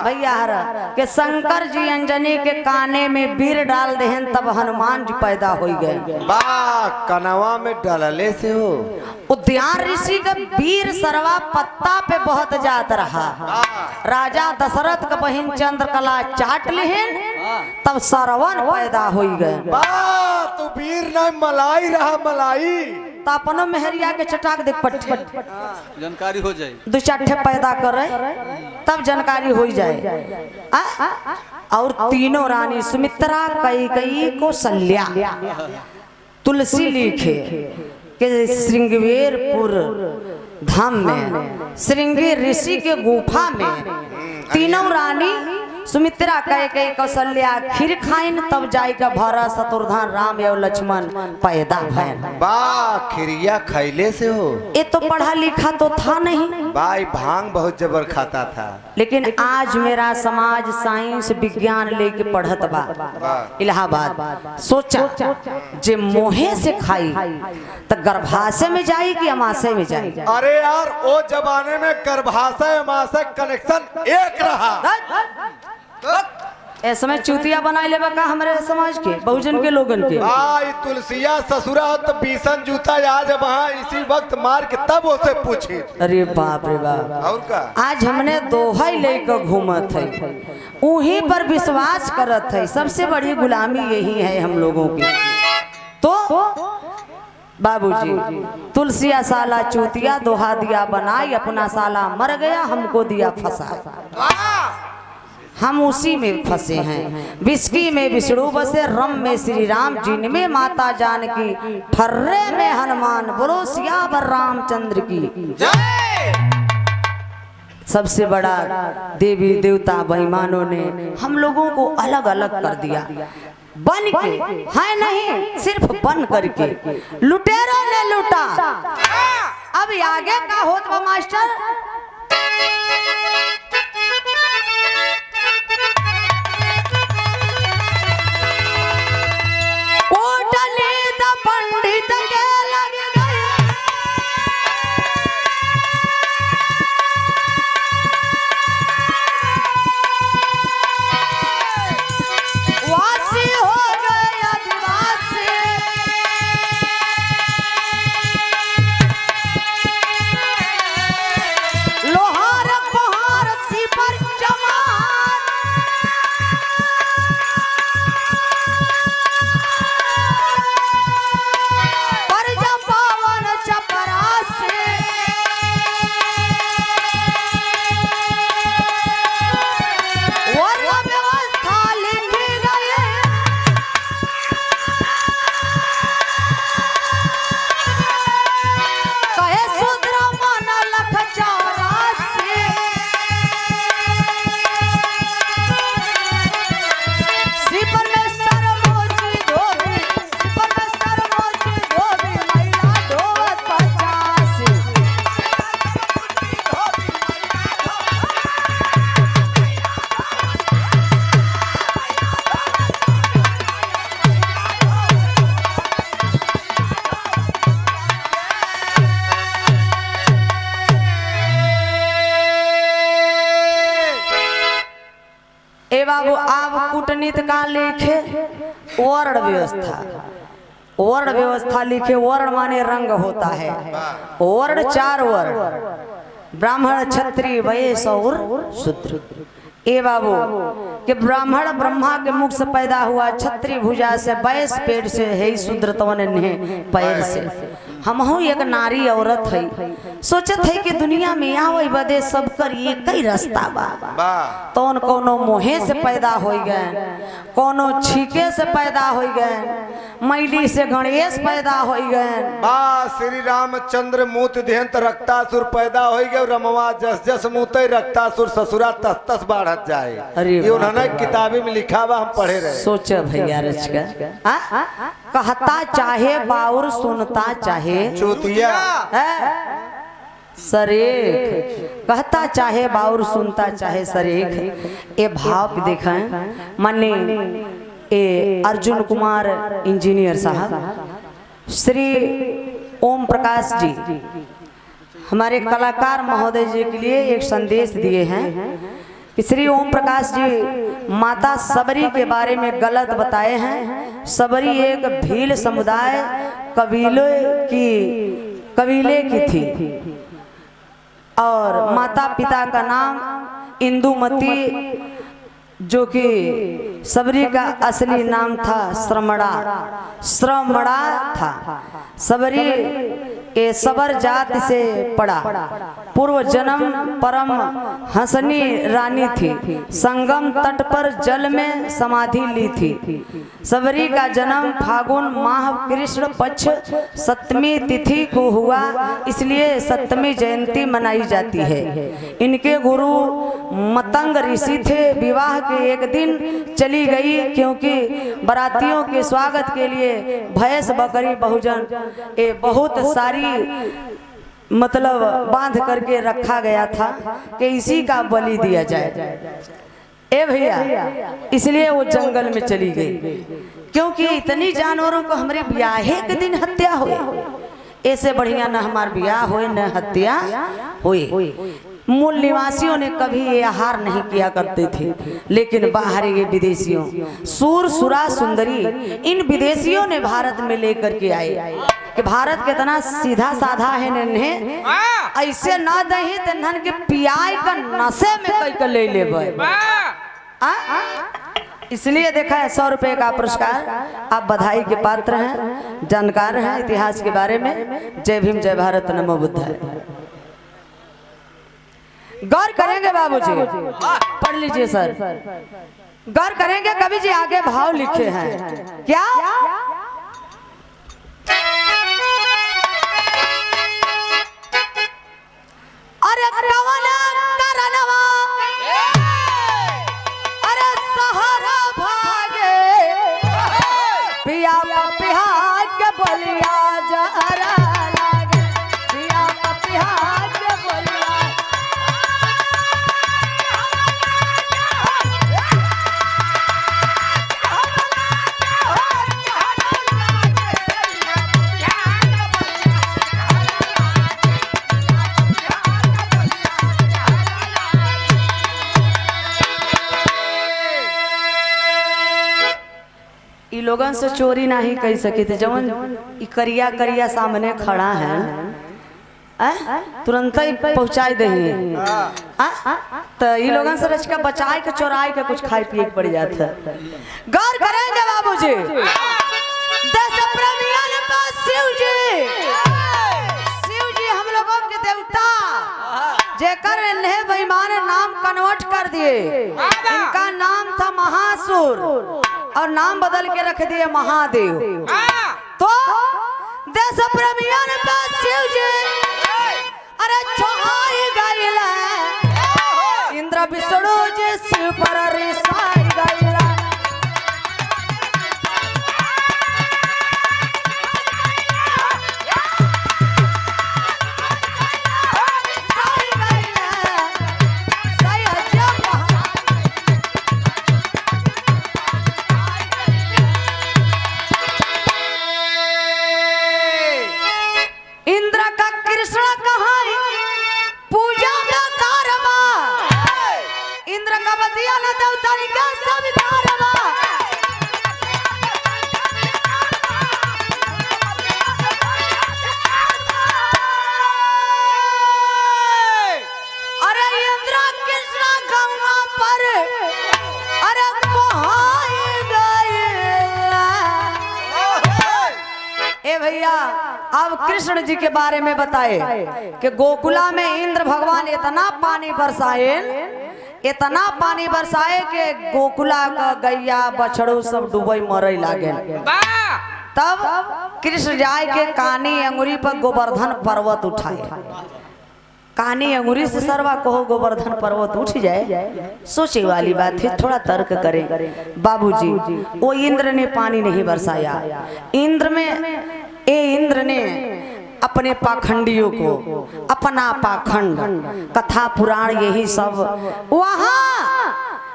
भैया हरा के शंकर जी अंजनी के काने में बीर डाल देहन तब हनुमान जी पैदा हो गए बा कनवा में डलले से हो उद्यान ऋषि का वीर सरवा पत्ता पे बहुत जात रहा राजा दशरथ का बहन चंद्रकला चाट लेहन तब सरवन पैदा हो गए बा तू वीर न मलाई रहा मलाई तो अपनो मेहरिया के चटाक देख पट जानकारी हो जाए दो चाठे पैदा करे तब जानकारी हो जाए और तीनों रानी सुमित्रा कैकेयी कौशल्या तुलसी लिखे के श्रृंगवेरपुर धाम में श्रृंगी ऋषि के गुफा में तीनों रानी सुमित्रा कैकेयी कौशल्या खीर खाइन तब जाएगा भरत शत्रुघ्न राम एवं लक्ष्मण पैदा भैन बा खिरिया खैले से हो ये तो पढ़ा लिखा तो था नहीं भाई भांग बहुत जबर खाता था लेकिन आज मेरा समाज साइंस विज्ञान लेके पढ़त बा इलाहाबाद सोचा जे मोहे से खाई तो गर्भाशय में जाई कि अमाशय में जाई अरे यार वो जमाने में गर्भाशय अमाशय कनेक्शन एक रहा ऐसे में चूतिया बनाए ले का हमारे समाज के बहुजन के लोगन के भाई तुलसिया ससुरा हो तो बीसन जूता आज वहाँ इसी वक्त मार के तब उसे पूछी अरे बाप रे बाप और का आज हमने दोहा लेकर घूमत है उही पर विश्वास करत है सबसे बड़ी गुलामी यही है हम लोगों की तो बाबूजी तुलसिया साला चूतिया दोहा दिया बनाई अपना साला मर गया हमको दिया फंसा हम उसी में फंसे हैं विस्की में विष्णु बसे रम में श्री राम जिनमें माता जानकी ठर्रे में हनुमान बोलो सियावर रामचंद्र की सबसे बड़ा देवी देवता बेईमानों ने हम लोगों को अलग अलग कर दिया, बन के है नहीं सिर्फ बन करके लुटेरों ने लूटा। अब आगे का होत बा मास्टर, कूटनीत पंडित के लग गए, वासी हो गए आदिवासी, लोहार पहाड़ सीपर जवान, पर जपावन चपरासी, वर्ण व्यवस्था लिखी गई, कहे शूद्र मन लख 84, श्रीपर में सर मोची धोबी, श्रीपर में सर मोची धोबी, महिला ढोवत 85। ए बाबू आप कूटनीत का लिखे वर्ण व्यवस्था, वर्ण व्यवस्था लिखे, वर्ण माने रंग होता है, वर्ण 4 वर्ण ब्राह्मण क्षत्रिय वैश्य और शूद्र। ए बाबू कि ब्राह्मण ब्रह्मा के मुख से पैदा हुआ, क्षत्रिय भुजा से, वैश्य पेट से है, शूद्र तवन ने पैर से। हमहू एक नारी औरत है, सोचत है कि दुनिया में आवे बदे सब कर एक ही रास्ता बा, तौन कोनो मोहे से पैदा हो गए, कोनो छीके से पैदा हो गए, मैली से गणेश पैदा हो गए, बा श्री रामचंद्र मूत देहंत रक्तासुर पैदा हो गए, रमवा जस जस मूते रक्तासुर ससुरा तस तस बढ़त जाए। अरे ये उन्होंने किताबी में लिखा हुआ, हम पढ़े रहे। सोच भैया रच का कहता चाहे बाउर सुनता चाहे चूतिया, सरेख कहता चाहे बाउर सुनता चाहे सरेख। ए भाव देखें माने ए अर्जुन कुमार इंजीनियर साहब, श्री ओम प्रकाश जी हमारे कलाकार महोदय जी के लिए एक संदेश दिए हैं कि श्री ओम प्रकाश जी माता सबरी के बारे में गलत बताए हैं। सबरी एक भील समुदाय कबीले की थी और माता पिता का नाम इंदुमती, जो कि सबरी का असली नाम था श्रमणा था। सबरी के सबर जात से पड़ा, पूर्व जन्म परम हंसनी रानी थी, संगम तट पर जल में समाधि ली थी। सबरी का जन्म फागुन माह कृष्ण पक्ष सप्तमी तिथि को हुआ, इसलिए सप्तमी जयंती मनाई जाती है। इनके गुरु मतंग ऋषि थे। विवाह के एक दिन चली गई, क्योंकि बारातियों के स्वागत के लिए भैंस बकरी बहुजन बहुत सारी मतलब बांध करके रखा गया था कि इसी का बलि दिया जाए। ए भैया, इसलिए वो जंगल में चली गई, क्योंकि इतनी जानवरों को हमारे ब्याहे के दिन हत्या हुई, ऐसे बढ़िया न हमार ब्याह हुए न हत्या हुई। मूल निवासियों ने कभी ये आहार नहीं किया करते थे, लेकिन बाहर ये विदेशियों सूर सुरा सुंदरी इन विदेशियों ने भारत में लेकर के आए कि भारत कितना सीधा साधा है, नन्हे ऐसे ना दही तन के पियाई का नशे में कई कर ले लेबे। इसलिए देखा है 100 रुपए का पुरस्कार। आप बधाई के पात्र हैं, जानकार हैं इतिहास के बारे में। जय भीम, जय भारत, नमो बुद्धाय। गौर करेंगे बाबूजी, पढ़ लीजिए सर, गौर करेंगे। कवि जी आगे भाव लिखे हैं क्या? अरे कवन करन लोगन से चोरी नहीं कह सकी थे जवन ई करिया करिया सामने खड़ा है तुरंत ही पहुंचाई दे तो ये लोगन से रच के बचाए के चोराए के कुछ खाए पिए के पड़ जाता। गौर करेंगे बाबूजी देश प्रेमियों ने पास शिव जी हम लोगों के देवता जेकर इन्हें बेईमान नाम कन्वर्ट कर दिए। इनका नाम था महासुर और नाम बदल के रख दिए महादेव। तो देश प्रेमियों ने पास शिव जी अरे छोहाई गईला इंद्र विष्णु जी शिव पर रिसाई गईला। अब कृष्ण जी के बारे में बताए कि गोकुला में इंद्र भगवान इतना पानी बरसाए कि गोकुला का गैया बछड़ू सब डूबे मरे लागे। तब कृष्ण जाए के कानी अंगुरी पर गोवर्धन पर्वत उठाए। कानी अंगुरी से सरवा कहो गोवर्धन पर्वत उठ जाए सोचे वाली बात है। थोड़ा तर्क करें बाबूजी। वो इंद्र ने पानी नहीं बरसाया। इंद्र ने अपने पाखंडियों को अपना पाखंड कथा पुराण यही सब वहां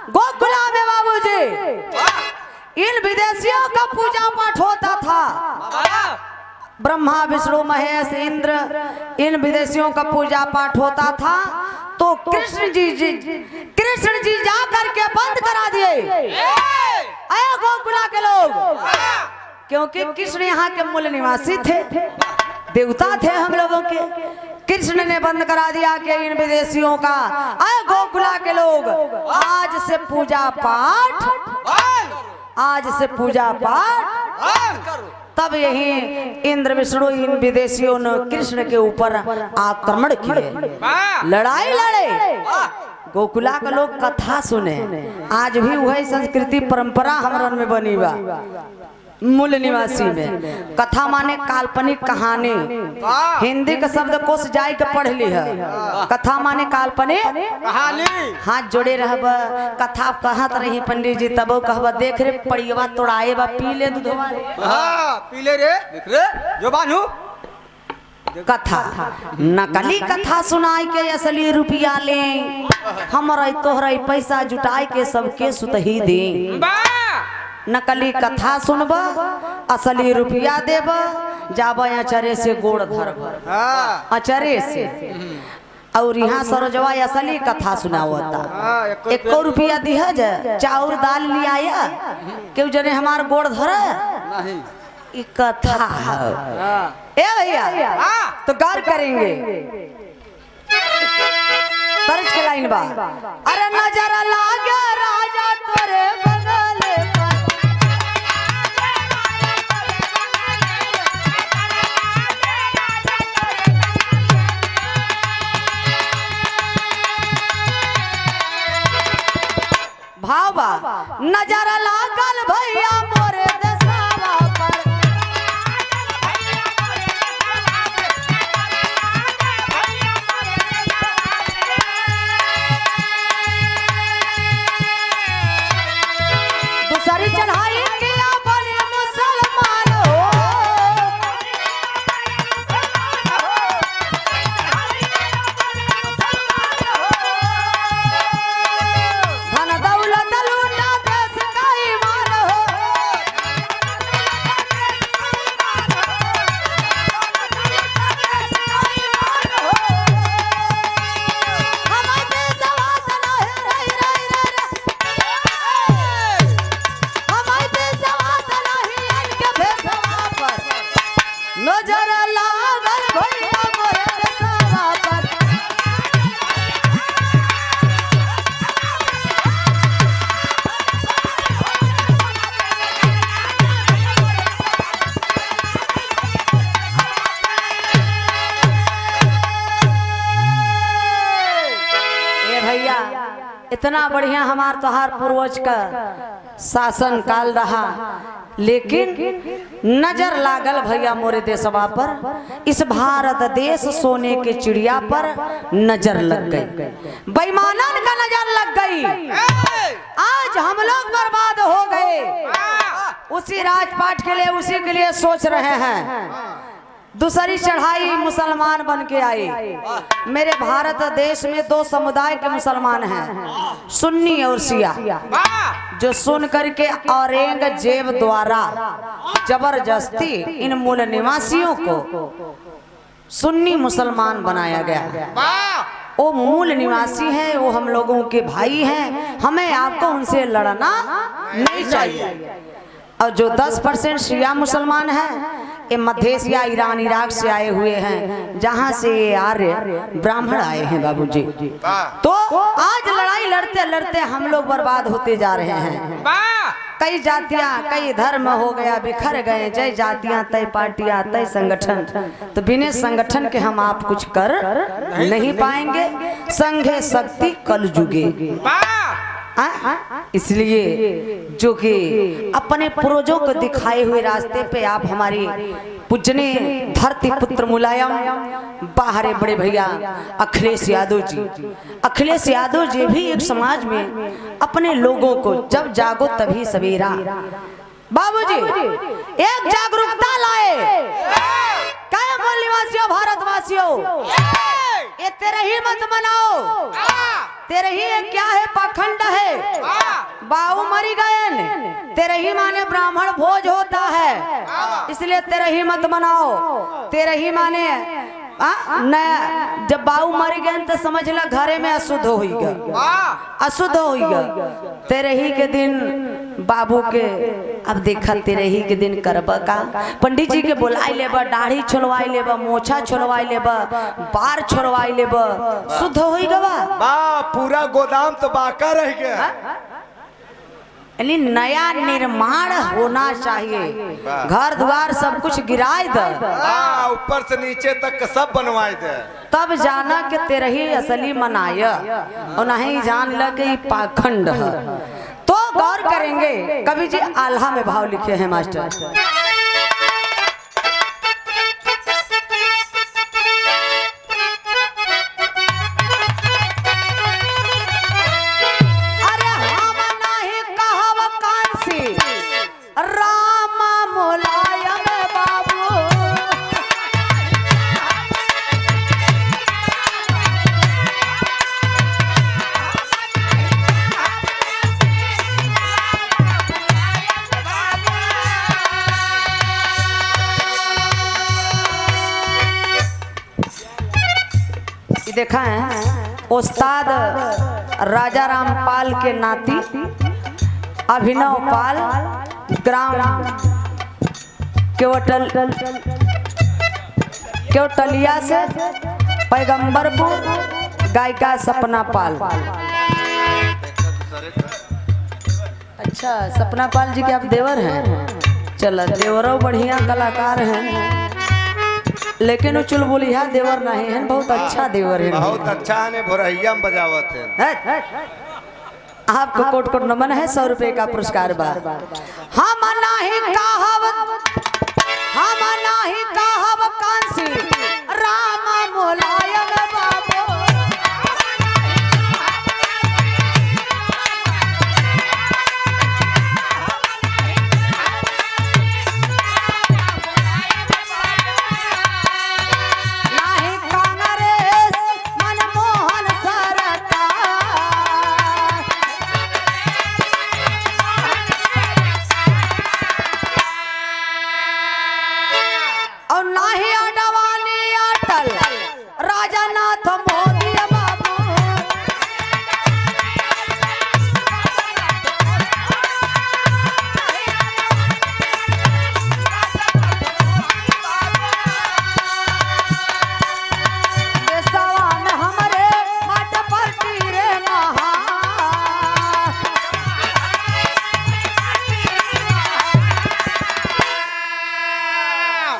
गोकुला में बाबूजी इन विदेशियों का पूजा पाठ होता था। ब्रह्मा विष्णु महेश इंद्र इन विदेशियों का पूजा पाठ होता था। तो कृष्ण जी जा करके बंद करा दिए अरे गोकुला के लोग, क्योंकि कृष्ण यहाँ के मूल निवासी थे, देवता थे हम लोगों के। कृष्ण ने बंद करा दिया कि इन विदेशियों का अरे गोकुला के लोग आज से पूजा पाठ तब यही इंद्र विष्णु इन विदेशियों ने कृष्ण के ऊपर आक्रमण किए, लड़ाई लड़े। गोकुला के लोग कथा सुने। आज भी वही संस्कृति परंपरा हमारे में बनी बा। मूल निवासी में कथा माने काल्पनिक कहानी। हिंदी का शब्द कोश जाय के पढ़ ली है। कथा माने काल्पनिक कहानी। हाथ जोड़े रहब कथा कहत रही पंडित जी तब कहब देख रे पड़ियवा तोड़ाए बा पी ले दूधवा पी ले रे देख रे जो बानू कथा नकली कथा सुनाई के असली रुपया ले हमरा तोहरा पैसा जुटाए के सबके सुतही दे। नकली कथा सुनब असली रुपया देब जाब अचरे से गोड़ धरब अचरे से। और यहाँ सरोजवा असली कथा सुनावता 1 रुपया दिया जा चाउर दाल लिया क्यों जने हमार गोड़ धर कथा ए भैया। तो गौर करेंगे तर्ज के लाइन बा अरे नजर लागे राजा तोरे बगल भावा नजर लागल भैया मोरे दसावा पर दूसरी चढ़ाई किया बने मुसलमान हो धन दौलत लूटा देश का इतना बढ़िया हमार तोहार पूर्वज का शासन काल रहा, लेकिन नजर लागल भैया मोरे देशवा पर, इस भारत देश सोने के चिड़िया पर नजर लग गई, बेईमानन का नजर लग गई। आज हम लोग बर्बाद हो गए। उसी राजपाट के लिए, उसी के लिए सोच रहे हैं। दूसरी चढ़ाई मुसलमान बन के आई। मेरे भारत देश में दो समुदाय के मुसलमान हैं, सुन्नी और शिया, जो सुन करके औरंगजेब द्वारा जबरदस्ती इन मूल निवासियों को सुन्नी मुसलमान बनाया गया। वो मूल निवासी हैं, वो हम लोगों के भाई हैं, हमें आपको उनसे लड़ना नहीं चाहिए। और जो 10% शिया मुसलमान हैं, ये मध्य एशिया, ईरान, इराक से आए हुए हैं, जहाँ से ये आर्य ब्राह्मण आए हैं बाबूजी। तो आज लड़ाई लड़ते लड़ते हम लोग बर्बाद होते जा रहे हैं। कई जातियां, कई धर्म हो गया, बिखर गए। जय जातियां तय पार्टियां तय संगठन। तो बिना संगठन के हम आप कुछ कर नहीं पाएंगे। संघे शक्ति कल जुगे। इसलिए जो कि अपने पूर्वजों को दिखाए हुए रास्ते पे आप हमारी पूजने धरती पुत्र मुलायम बाहरे बड़े भैया अखिलेश यादव जी, अखिलेश यादव जी भी एक समाज में अपने लोगों को जब जागो तभी सवेरा, बाबूजी एक जागरूकता लाए। क्या मूल निवासियों, भारतवासियों, ये तेरे ही मत मनाओ, तेरे ही क्या है पाखंड है, बाबू मरी गए, तेरे ही माने ब्राह्मण भोज होता है, इसलिए तेरे ही मत मनाओ। तेरे ही माने नया जब बाबू मर गए तो समझ ला घरे में अशुद्ध हो गया, अशुद्ध हो गया। तेरे ही के दिन बाबू के, अब देखा तेरे ही के दिन करब का, पंडित जी के बुलाई लेबा, दाढ़ी छोड़वाई लेबा, मोछा छोड़वाई लेबा, बार छोड़वाई लेबा, शुद्ध हो गवा। पूरा गोदाम तो बाका रह गया। यानी नया निर्माण होना चाहिए, घर द्वार सब कुछ गिराए दे, ऊपर से नीचे तक सब बनवाए दे, तब जाना कि तेरे ही असली मनाय, और नहीं जान लगे पाखंड है। तो गौर करेंगे। कवि जी आल्हा में भाव लिखे हैं मास्टर। देखा है उस्ताद राजा रामपाल के नाती अभिनव पाल, ग्राम केवटलिया से पैगंबरपुर, गायिका सपना पाल। अच्छा, सपना पाल जी के आप देवर हैं? चलो, देवरों बढ़िया कलाकार हैं, लेकिन वो चुलबुलिया देवर नहीं है, बहुत अच्छा देवर है, बहुत अच्छा है, भोरहिया में बजावत है। आपको कोट कोट नमन है, 100 रुपए का पुरस्कार बा। हम नाही कहब कांसी राम मुलायम बाबू,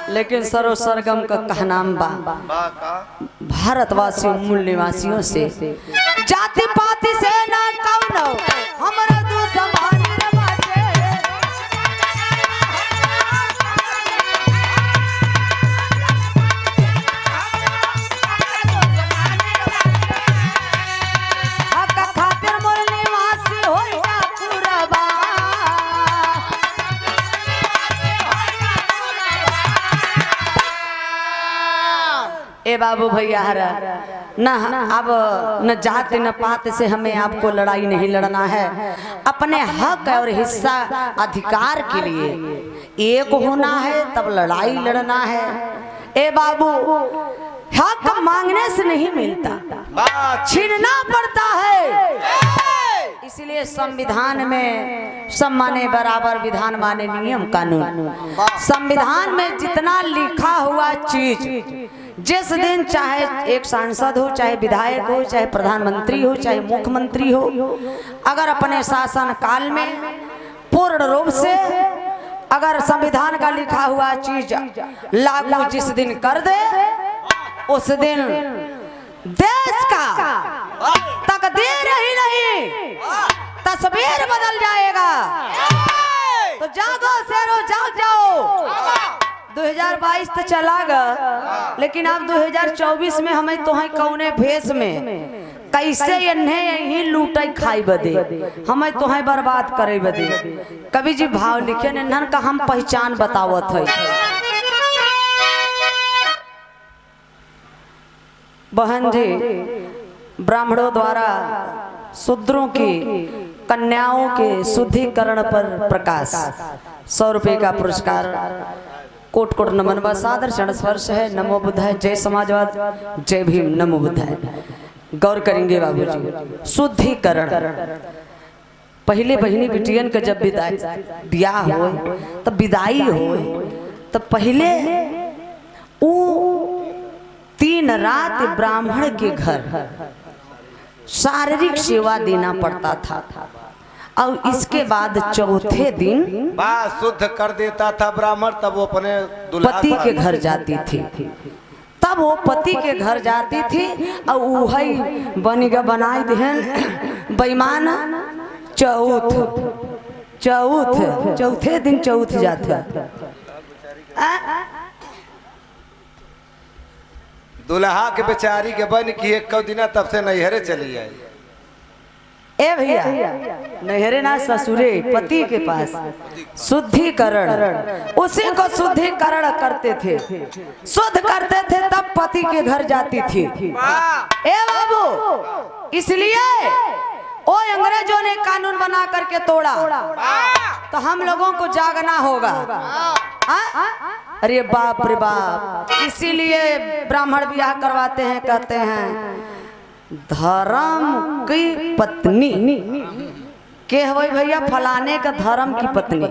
लेकिन सरो सरगम का कहनाम बा भारतवासियों, मूल निवासियों से जाति पाति से ना कौनो हमरा दुश्मन रे बाटे। हक खातिर मोर निवासी होइया पुरबा। ए बाबू भैया हरा न अब न जात न पात से हमें आपको लड़ाई नहीं लड़ना है। अपने हक और हिस्सा अधिकार के लिए एक होना है, तब लड़ाई लड़ना है। ए बाबू हक मांगने से नहीं मिलता, छीनना पड़ता है। इसलिए संविधान में सब माने बराबर, विधान माने नियम कानून। संविधान में जितना लिखा हुआ चीज जिस दिन चाहे एक सांसद हो, चाहे विधायक हो, चाहे प्रधानमंत्री हो, चाहे मुख्यमंत्री हो, अगर अपने शासन काल में पूर्ण रूप से अगर संविधान का लिखा हुआ चीज लागू जिस दिन कर दे, उस दिन देश का तकदीर ही नहीं तस्वीर बदल जाएगा। तो जागो शेरो, जाग जाओ। 2022 तो चला गया, लेकिन अब 2024 में हमें तो है कौने भेष में कैसे इन्हें यही लूटे खाई बदे, हमें तो है बर्बाद करे बदे। कवि जी भाव लिखे इन्हन का हम पहचान बतावत है। बहन जी, ब्राह्मणों द्वारा शूद्रों की कन्याओं के शुद्धिकरण पर प्रकाश 100 रुपए का पुरस्कार। कोट कोट नमन व सादर क्षण स्पर्श है। नमो बुद्धाय, जय समाजवाद, जय भीम, नमो बुद्धाय। गौर करेंगे बाबूजी, शुद्धिकरण। पहले बहनी बिटियन का जब ब्याह हो तब विदाई हो, तब पहले वो 3 रात ब्राह्मण के घर शारीरिक सेवा देना पड़ता था, और इसके बाद चौथे दिन शुद्ध कर देता था ब्राह्मण। तब वो अपने पति के घर जाती थी, तब वो पति के घर जाती थी, और वही बनिगा बनाई देहन बेईमान चौथे दिन चौथ जाता। दुल्हा के बेचारी के बन की एक दिना तब से नैहरे चली आई। ए भैया, नहरे ना ससुरे पति के पास शुद्धिकरण, उसी को शुद्धिकरण करते थे, शुद्ध करते थे, तब पति के घर जाती थी। ए बाबू, इसलिए ओ अंग्रेजों ने कानून बना करके तोड़ा, तो हम लोगों को जागना होगा। अरे बाप रे बाप, इसीलिए ब्राह्मण ब्याह करवाते हैं, कहते हैं धर्म की पत्नी के हुई भैया, फलाने का धर्म की पत्नी,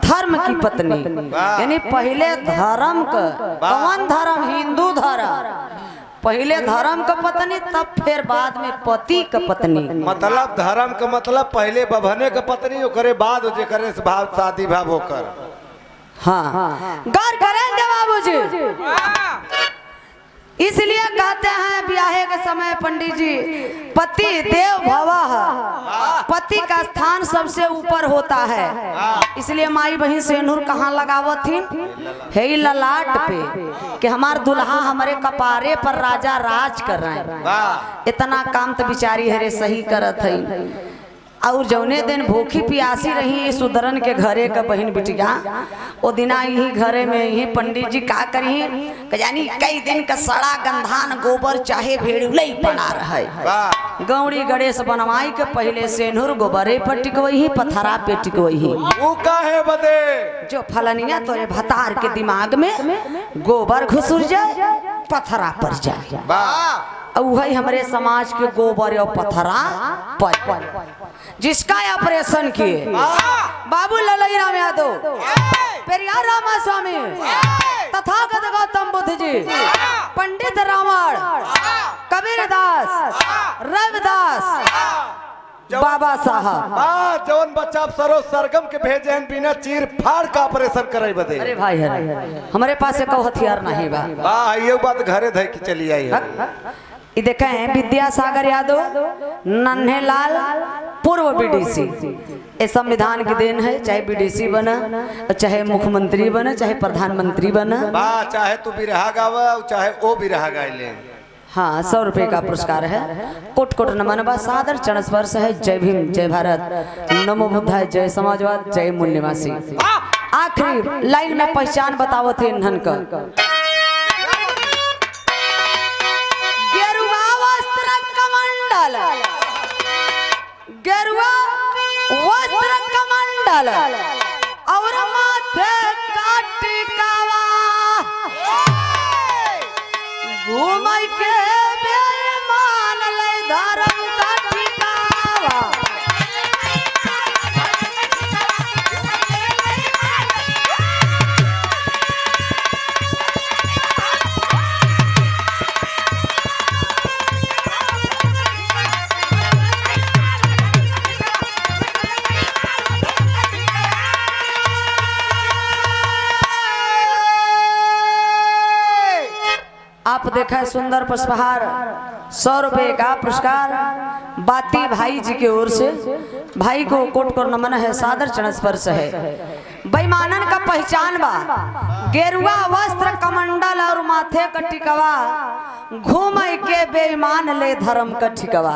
धर्म की पत्नी, यानी पहले धर्म का, कौन धर्म? हिंदू धर्म। पहले धर्म का पत्नी, तब फिर बाद में पति का पत्नी। मतलब धर्म का मतलब पहले बभने का पत्नी, ओकरे बाद जे करे से भाव शादी भाव होकर। हाँ, गौर करेंगे बाबूजी। इसलिए कहते हैं ब्याहे के समय पंडित जी, पति देव भवः, पति का स्थान सबसे ऊपर होता है। इसलिए माई बहन सेनुर कहाँ लगावत थी? हे ललाट पे, कि हमार दुल्हा हमारे कपारे पर राजा राज कर रहे हैं। इतना काम तो बिचारी हरे सही करत है। और जौने दिन भूखी प्यासी रही सुधरन के घरे का बहन बिटिया, ओ दिना यही घरे में यही पंडित जी का करी, यानी कई दिन का सड़ा गंधान गोबर चाहे भेड़ुलई पड़ा रहे। गौड़ी गणेश बनवाई के पहले सेनुर गोबरे पर टिकवही, पथरा पे टिकवही। वो काहे बदे? जो फलनिया तोरे भतार के दिमाग में गोबर घुसुर जाए, पथरा पर जाए। वही हमारे समाज के गोबर और पथरा पर जिसका ऑपरेशन किए बाबू ललई राम यादव, पेरियार रामा स्वामी, तथागत गौतम बुद्ध जी, पंडित रावण, कबीरदास, रविदास, बाबा साहब। जौन बच्चा सरो सरगम के भेजे बिना चीर फाड़ का ऑपरेशन करे बदे। अरे भाई हमारे पास एक हथियार नहीं बा। ये बात घरे धै की चली आई है। ये देखें विद्यासागर यादव नन्हेलाल पूर्व बीडीसी। ये संविधान की देन है, चाहे बीडीसी बना, चाहे मुख्यमंत्री बना, चाहे प्रधानमंत्री बना। वाह, चाहे तू बिरहा गावा चाहे वो बिरहा गाइले। हाँ, 100 रुपए का पुरस्कार है। कोट कोट नमन बा, सादर चरण स्पर्श है। जय भीम, जय भारत, नमो बुद्धाय, जय समाजवाद, जय मूल निवासी। आखिरी लाइन में पहचान बताओ थे इन्हन का। गेरुआ वस्त्र कमंडल, गेरुआ वस्त्र कमंडल और माथे का टिकावा, घूमय के बेईमान ले धर्म का ठिकावा। आप देखा सुंदर पुष्पहार, 100 रुपए का पुरस्कार बाती भाई जी की ओर से। भाई को कोट को नमन है, सादर चरण स्पर्श है। बेईमानन का पहचान बा, गेरुआ वस्त्र कमंडल और माथे का टिकवा, घूमय के बेईमान ले धर्म का ठिकवा।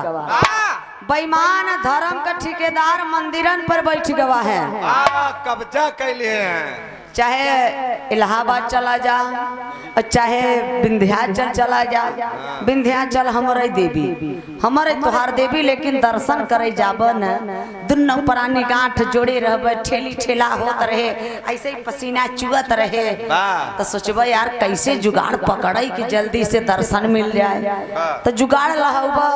बेईमान धर्म का ठेकेदार मंदिरन पर बैठ गवा है, कब्जा कैले हैं। चाहे इलाहाबाद चला जा, चाहे विंध्याचल चला जा। विंध्याचल हमारे देवी, हमारे तुहार देवी, लेकिन दर्शन करे जाब न, दुनों प्राणी गांठ जोड़े रहबे, ठेली ठेला होत रहे, ऐसे ही पसीना चुअत रहे। तो सोचबे यार कैसे जुगाड़ पकड़े कि जल्दी से दर्शन मिल जाए। तो जुगाड़ लहबा,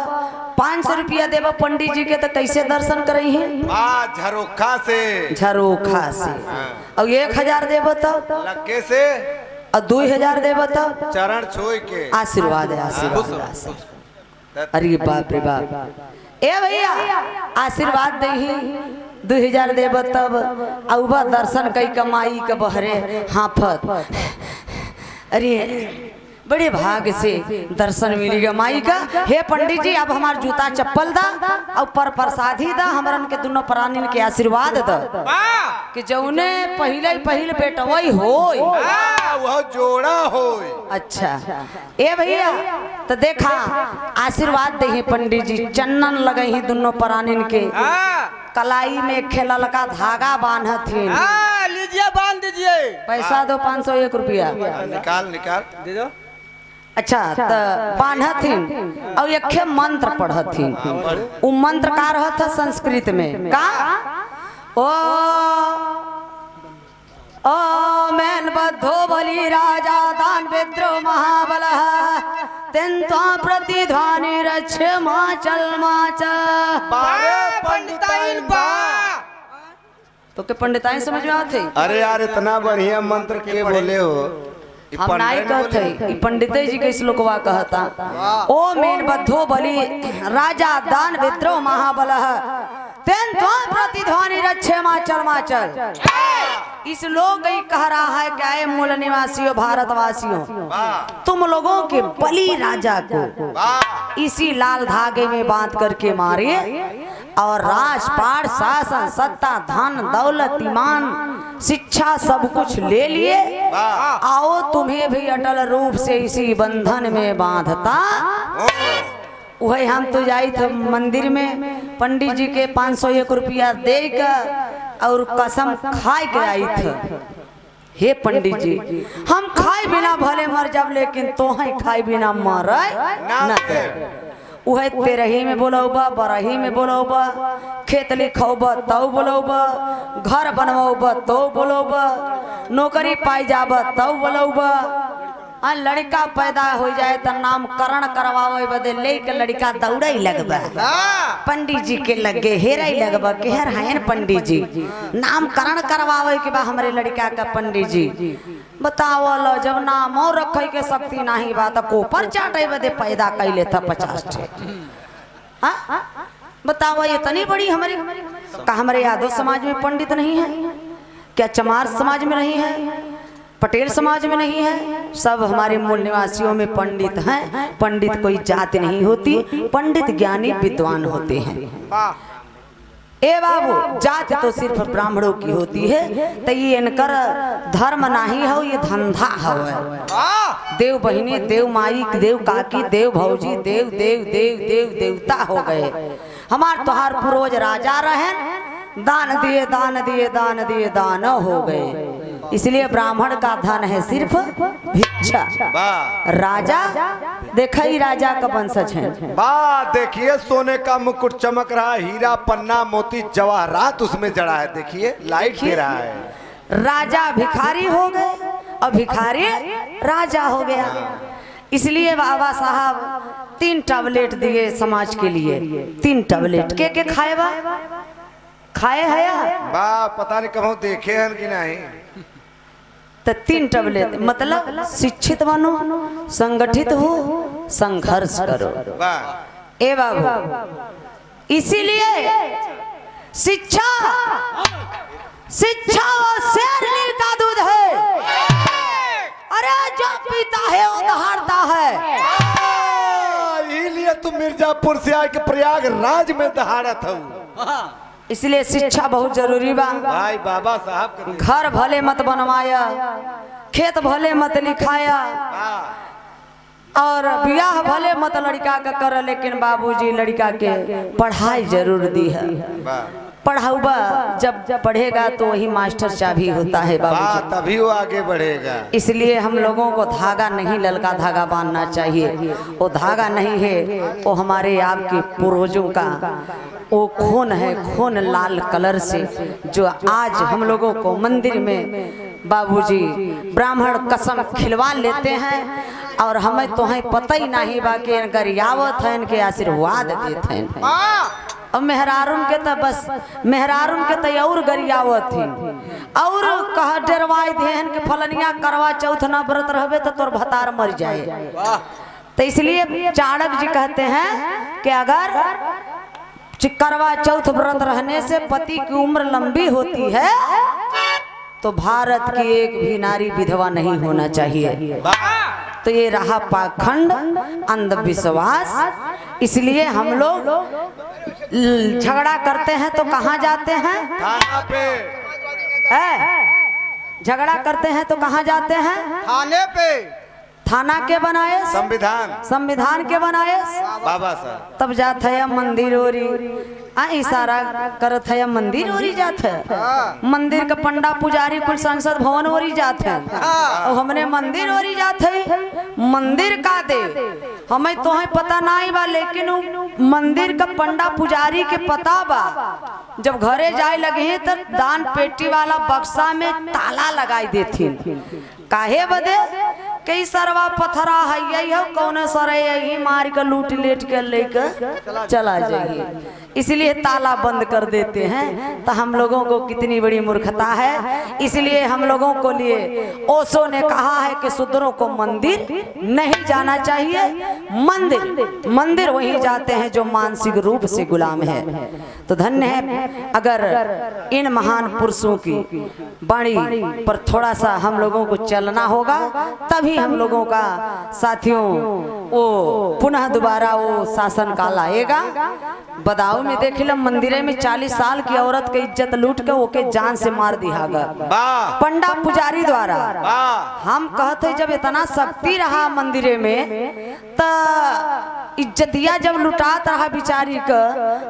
500 रुपया देव पंडित जी के, तो कैसे दर्शन करे हैं? झरोखा से, झरोखा से। और 1000 देव तो लगे से, और 2000 देव तो चरण छुए के आशीर्वाद है, आशीर्वाद। अरे बाप रे बाप, ए भैया आशीर्वाद दे ही 2000 देव तब औबा दर्शन कई कमाई के बहरे हाफत। अरे बड़े भाग से दर्शन मिलेगा माई का। हे पंडित जी, अब हमार जूता चप्पल दा और पर प्रसादी दा, हमरा के दोनों प्राणी के आशीर्वाद दा कि जौने पहले बेटवई होई वह जोड़ा होई। अच्छा ए भैया, तो देखा आशीर्वाद दे ही पंडित जी, चन्नन लगे ही दोनों प्राणी के, कलाई में खेलल का धागा बांधथिन। लीजिए, बांध दीजिए। पैसा दो 501 रुपया। निकाल निकाल दे दो। अच्छा, तो बांधथिन और एक मंत्र पढ़थिन। वो मंत्र का रहता संस्कृत में का, ओ मैन बद्धो बलि राजा दान विद्रोह महाबल, तेन्त्वा प्रतिध्वनि रक्ष माचल माचल। पंडिताइन बा तो के पंडिताइन समझ में आते? अरे यार इतना बढ़िया मंत्र के बोले हो। हम नहीं कहते, पंडित जी के श्लोकवा कहता, ओ मेन बद्धो बलि राजा दान विद्रोह महाबल, तेन्त्वा प्रतिध्वनि रक्षे माचल माचल। इस लोग कह रहा है क्या है, मूल निवासियों भारतवासियों, तुम लोगों के बलि राजा को इसी लाल धागे में बांध करके मारे और राजपाट शासन सत्ता धन दौलत ईमान शिक्षा सब कुछ ले लिए, आओ तुम्हें भी अटल रूप से इसी बंधन में बांधता। वही हम तो जाई थे मंदिर में, पंडित जी के 501 रुपया दे कर और कसम खाए के आई थे। हे पंडित जी, हम खाए बिना भले मर जाब, लेकिन तो खाए बिना मर न। उहे तेरही में बोलौबा, बरही में बोलौबा, खेत लिखौबा तो बोलौबा, घर बनवौबा तो बोलौबा, नौकरी पाई जाबा तो बोलौबा। लड़का पैदा हो जाए तो नामकरण करवावे बदे लेके लड़का दौड़े लगबा, पंडित जी के लगे हेरे लगबा के हर हैं पंडित जी, नामकरण करवावे के बा हमारे लड़का का। पंडित जी बताओ लो, जब नाम और रखे के शक्ति नहीं बा तो कोपर चाटे बदे पैदा कैले था 50 ठे। बताओ इतनी बड़ी हमारे यादव समाज में पंडित नहीं है क्या? चमार समाज में नहीं है पटेल समाज में नहीं है, सब हमारे मूल निवासियों में पंडित हैं। पंडित कोई जाति नहीं होती, पंडित ज्ञानी विद्वान होते हैं। ए बाबू, जाति तो सिर्फ ब्राह्मणों की होती है, तो ये इनकर धर्म नहीं हो, ये धंधा है। देव बहिनी, देव माई, देव काकी, देव भौजी, देव देव देव देव देवता हो गए। हमार तोहार पूर्वज राजा रहे, दान दिए दान दिए दान दिए दान हो गए। इसलिए ब्राह्मण का धन है सिर्फ भिक्षा। राजा देखा ही राजा का वंशज है। वाह, देखिए सोने का मुकुट चमक रहा है, हीरा पन्ना मोती जवाहरात उसमें जड़ा है। देखिए लाइट दे रहा है। राजा भिखारी हो गए और भिखारी राजा हो गया। इसलिए बाबा साहब 3 टैबलेट दिए समाज के लिए। 3 टैबलेट के खाए बा खाए है या वाह, पता नहीं कहो देखे हैं कि नहीं। तो 3 टैबलेट मतलब शिक्षित बनो, संगठित हो, संघर्ष करो। वाह, ए बाबू, इसीलिए शिक्षा शिक्षा और शेरनी का दूध है। अरे जो पीता है वो दहाड़ता है। इसलिए तुम मिर्जापुर से आके प्रयागराज में दहाड़त हो। इसलिए शिक्षा बहुत जरूरी बा भाई। बाबा साहब घर भले मत बनवाया, खेत भले मत लिखाया, और ब्याह भले मत लड़का का कर, लेकिन बाबूजी लड़का के पढ़ाई जरूर दी है। पढ़ाऊबा जब पढ़ेगा तो वही मास्टर चाबी होता है बाबूजी, तभी वो आगे बढ़ेगा। इसलिए हम लोगों को धागा नहीं, ललका धागा बांधना चाहिए। वो धागा नहीं है, वो हमारे आपके पूर्वजों का वो खून है, खून लाल कलर से, जो आज हम लोगों को मंदिर में बाबूजी ब्राह्मण कसम खिलवा लेते हैं, और हमें तो है पता ही नहीं बाकी गरियावत है, इनके आशीर्वाद देते हैं। अब मेहरारून के तो बस मेहरारून के तो और गरियावत थी, और कह डरवाई देहन के फलनिया करवा चौथ ना व्रत रहबे तो तोर भतार मर जाए। तो इसलिए चाणक्य जी कहते हैं कि अगर करवा चौथ व्रत रहने से पति की उम्र लंबी होती है तो भारत की एक भी नारी विधवा नहीं होना चाहिए। तो ये रहा पाखंड, अंधविश्वास। इसलिए हम लोग झगड़ा करते हैं तो कहाँ जाते हैं? थाना पे। झगड़ा करते हैं तो कहाँ जाते हैं? थाने पे। थाना के बनाए? संविधान के बनाए बाबा साहब। तब जात है मंदिर ओरी, इशारा करत है मंदिर ओरी जात है। मंदिर का पंडा पुजारी कुल संसद भवन ओरी जात है, और हमने मंदिर ओरी जात है। मंदिर का दे हमें तो है पता नहीं बा, लेकिन मंदिर का पंडा पुजारी के पता बा। जब घरे जाए लगे तो दान पेटी वाला बक्सा में ताला लगाई देती। काहे बदे? कई सरवा पथरा है यही हो, कौन सरे यही मार कर लूट लेट कर लेकर चला जाइए, इसलिए ताला बंद कर देते हैं। तो हम लोगों को कितनी बड़ी मूर्खता है। इसलिए हम लोगों को लिए ओशो ने कहा है कि शूद्रों को मंदिर नहीं जाना चाहिए। मंदिर वही जाते हैं जो मानसिक रूप से गुलाम है। तो धन्य है अगर इन महान पुरुषों की वाणी पर थोड़ा सा हम लोगों को चलना होगा, तभी हम लोगों का साथियों वो पुनः दोबारा वो शासन काल आएगा। बदाऊ में देख लो, मंदिर में 40 साल की औरत की इज्जत लूट के ओके जान से मार दिया गया पंडा पुजारी द्वारा। हम कहते जब इतना शक्ति रहा मंदिर में, तो इज्जतिया जब लुटात रहा बिचारी का,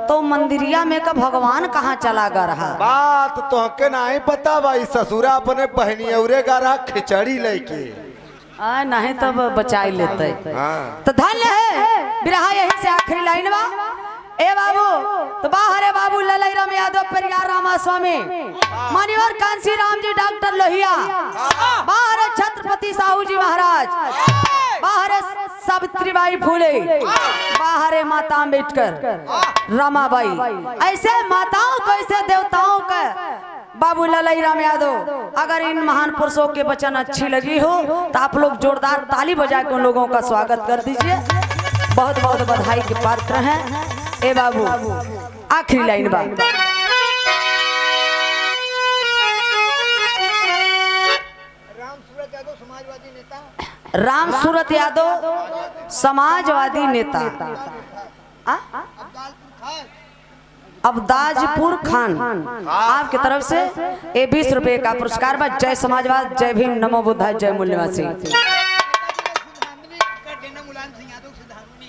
तो मंदिरिया में का भगवान कहाँ चला गा रहा। बात तो के नहीं पता भाई, ससुरा अपने बहनी औरे गा रहा खिचड़ी लेके नहीं तब बचाई लेते। तो धन्य है बिरहा। यही से आखिरी लाइन बा। ए बाबू तो बाहर है बाबू ललई राम यादव, परिवार रामा स्वामी, मान्यवर कांसी राम जी, डॉक्टर लोहिया, बाहर है छत्रपति साहू जी महाराज, बाहर है सावित्रीबाई फूले, बाहर है माता अम्बेडकर, रमाबाई। ऐसे माताओं को, ऐसे देवताओं का बाबू ललई राम यादव। अगर इन महान पुरुषों के वचन अच्छी लगी हो तो आप लोग जोरदार ताली बजा के उन लोगों का स्वागत कर दीजिए। बहुत बहुत बधाई के पात्र हैं। ए बाबू आखिरी लाइन बा। राम सूरत यादव समाजवादी नेता। अब्दाजपुर खान आपकी तरफ से ये 20 रुपए का पुरस्कार बा। जय समाजवाद, जय भीम, नमो बुद्धाय, जय मूल्यवासी।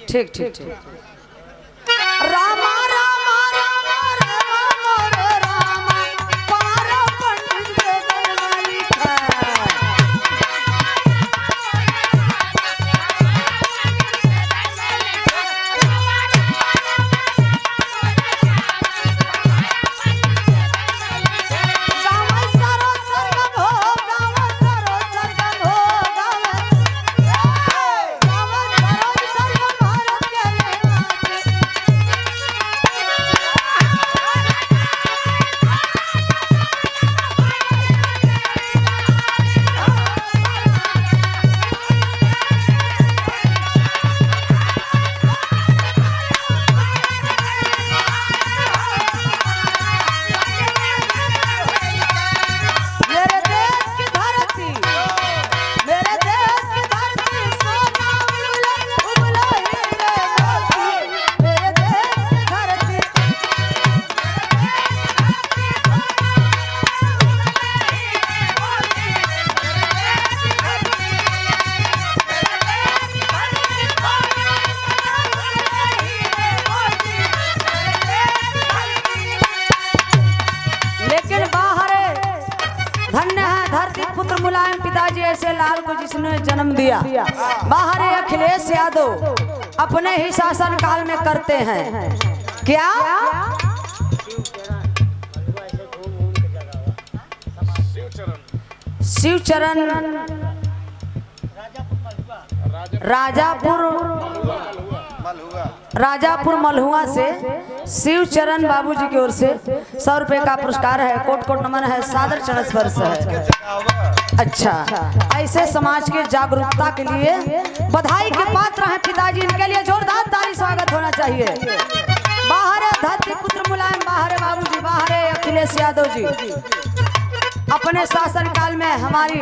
ठीक ठीक ठीक। रामा रामा रामा रामा रे रामा पारा पंडित के दरबारी था। पुत्र मुलायम पिताजी ऐसे लाल को जिसने जन्म दिया। बाहर अखिलेश यादव अपने ही शासन काल में करते हैं क्या? शिवचरण राजापुर मलहुआ से शिवचरण बाबूजी की ओर से 100 रुपए का पुरस्कार है। कोट कोट नमन है, सादर चरण स्पर्श है। अच्छा, ऐसे समाज के जागरूकता के लिए बधाई के पात्र हैं पिताजी, इनके लिए जोरदार ताली स्वागत होना चाहिए। बाहर है धरती पुत्र मुलायम, बाहर है बाबूजी, बाहर है अखिलेश यादव जी। अपने शासन काल में हमारी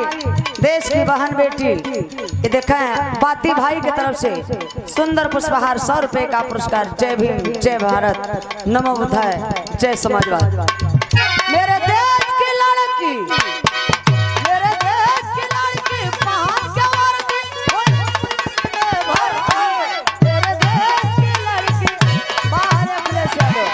देश की बहन बेटी ये देखें बाती भाई की तरफ से सुंदर पुष्पहार 100 रुपए का पुरस्कार। जय भीम, जय भारत, नमो बुद्धाय, जय समाजवाद। मेरे देश की लड़की, मेरे देश की लड़की महान जवान की, मेरे देश की लड़की बाहर अखिलेश यादव।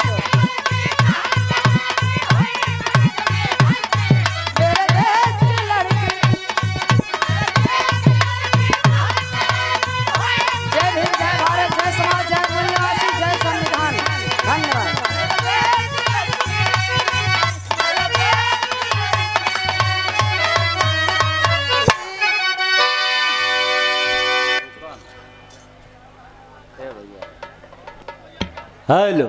हेलो।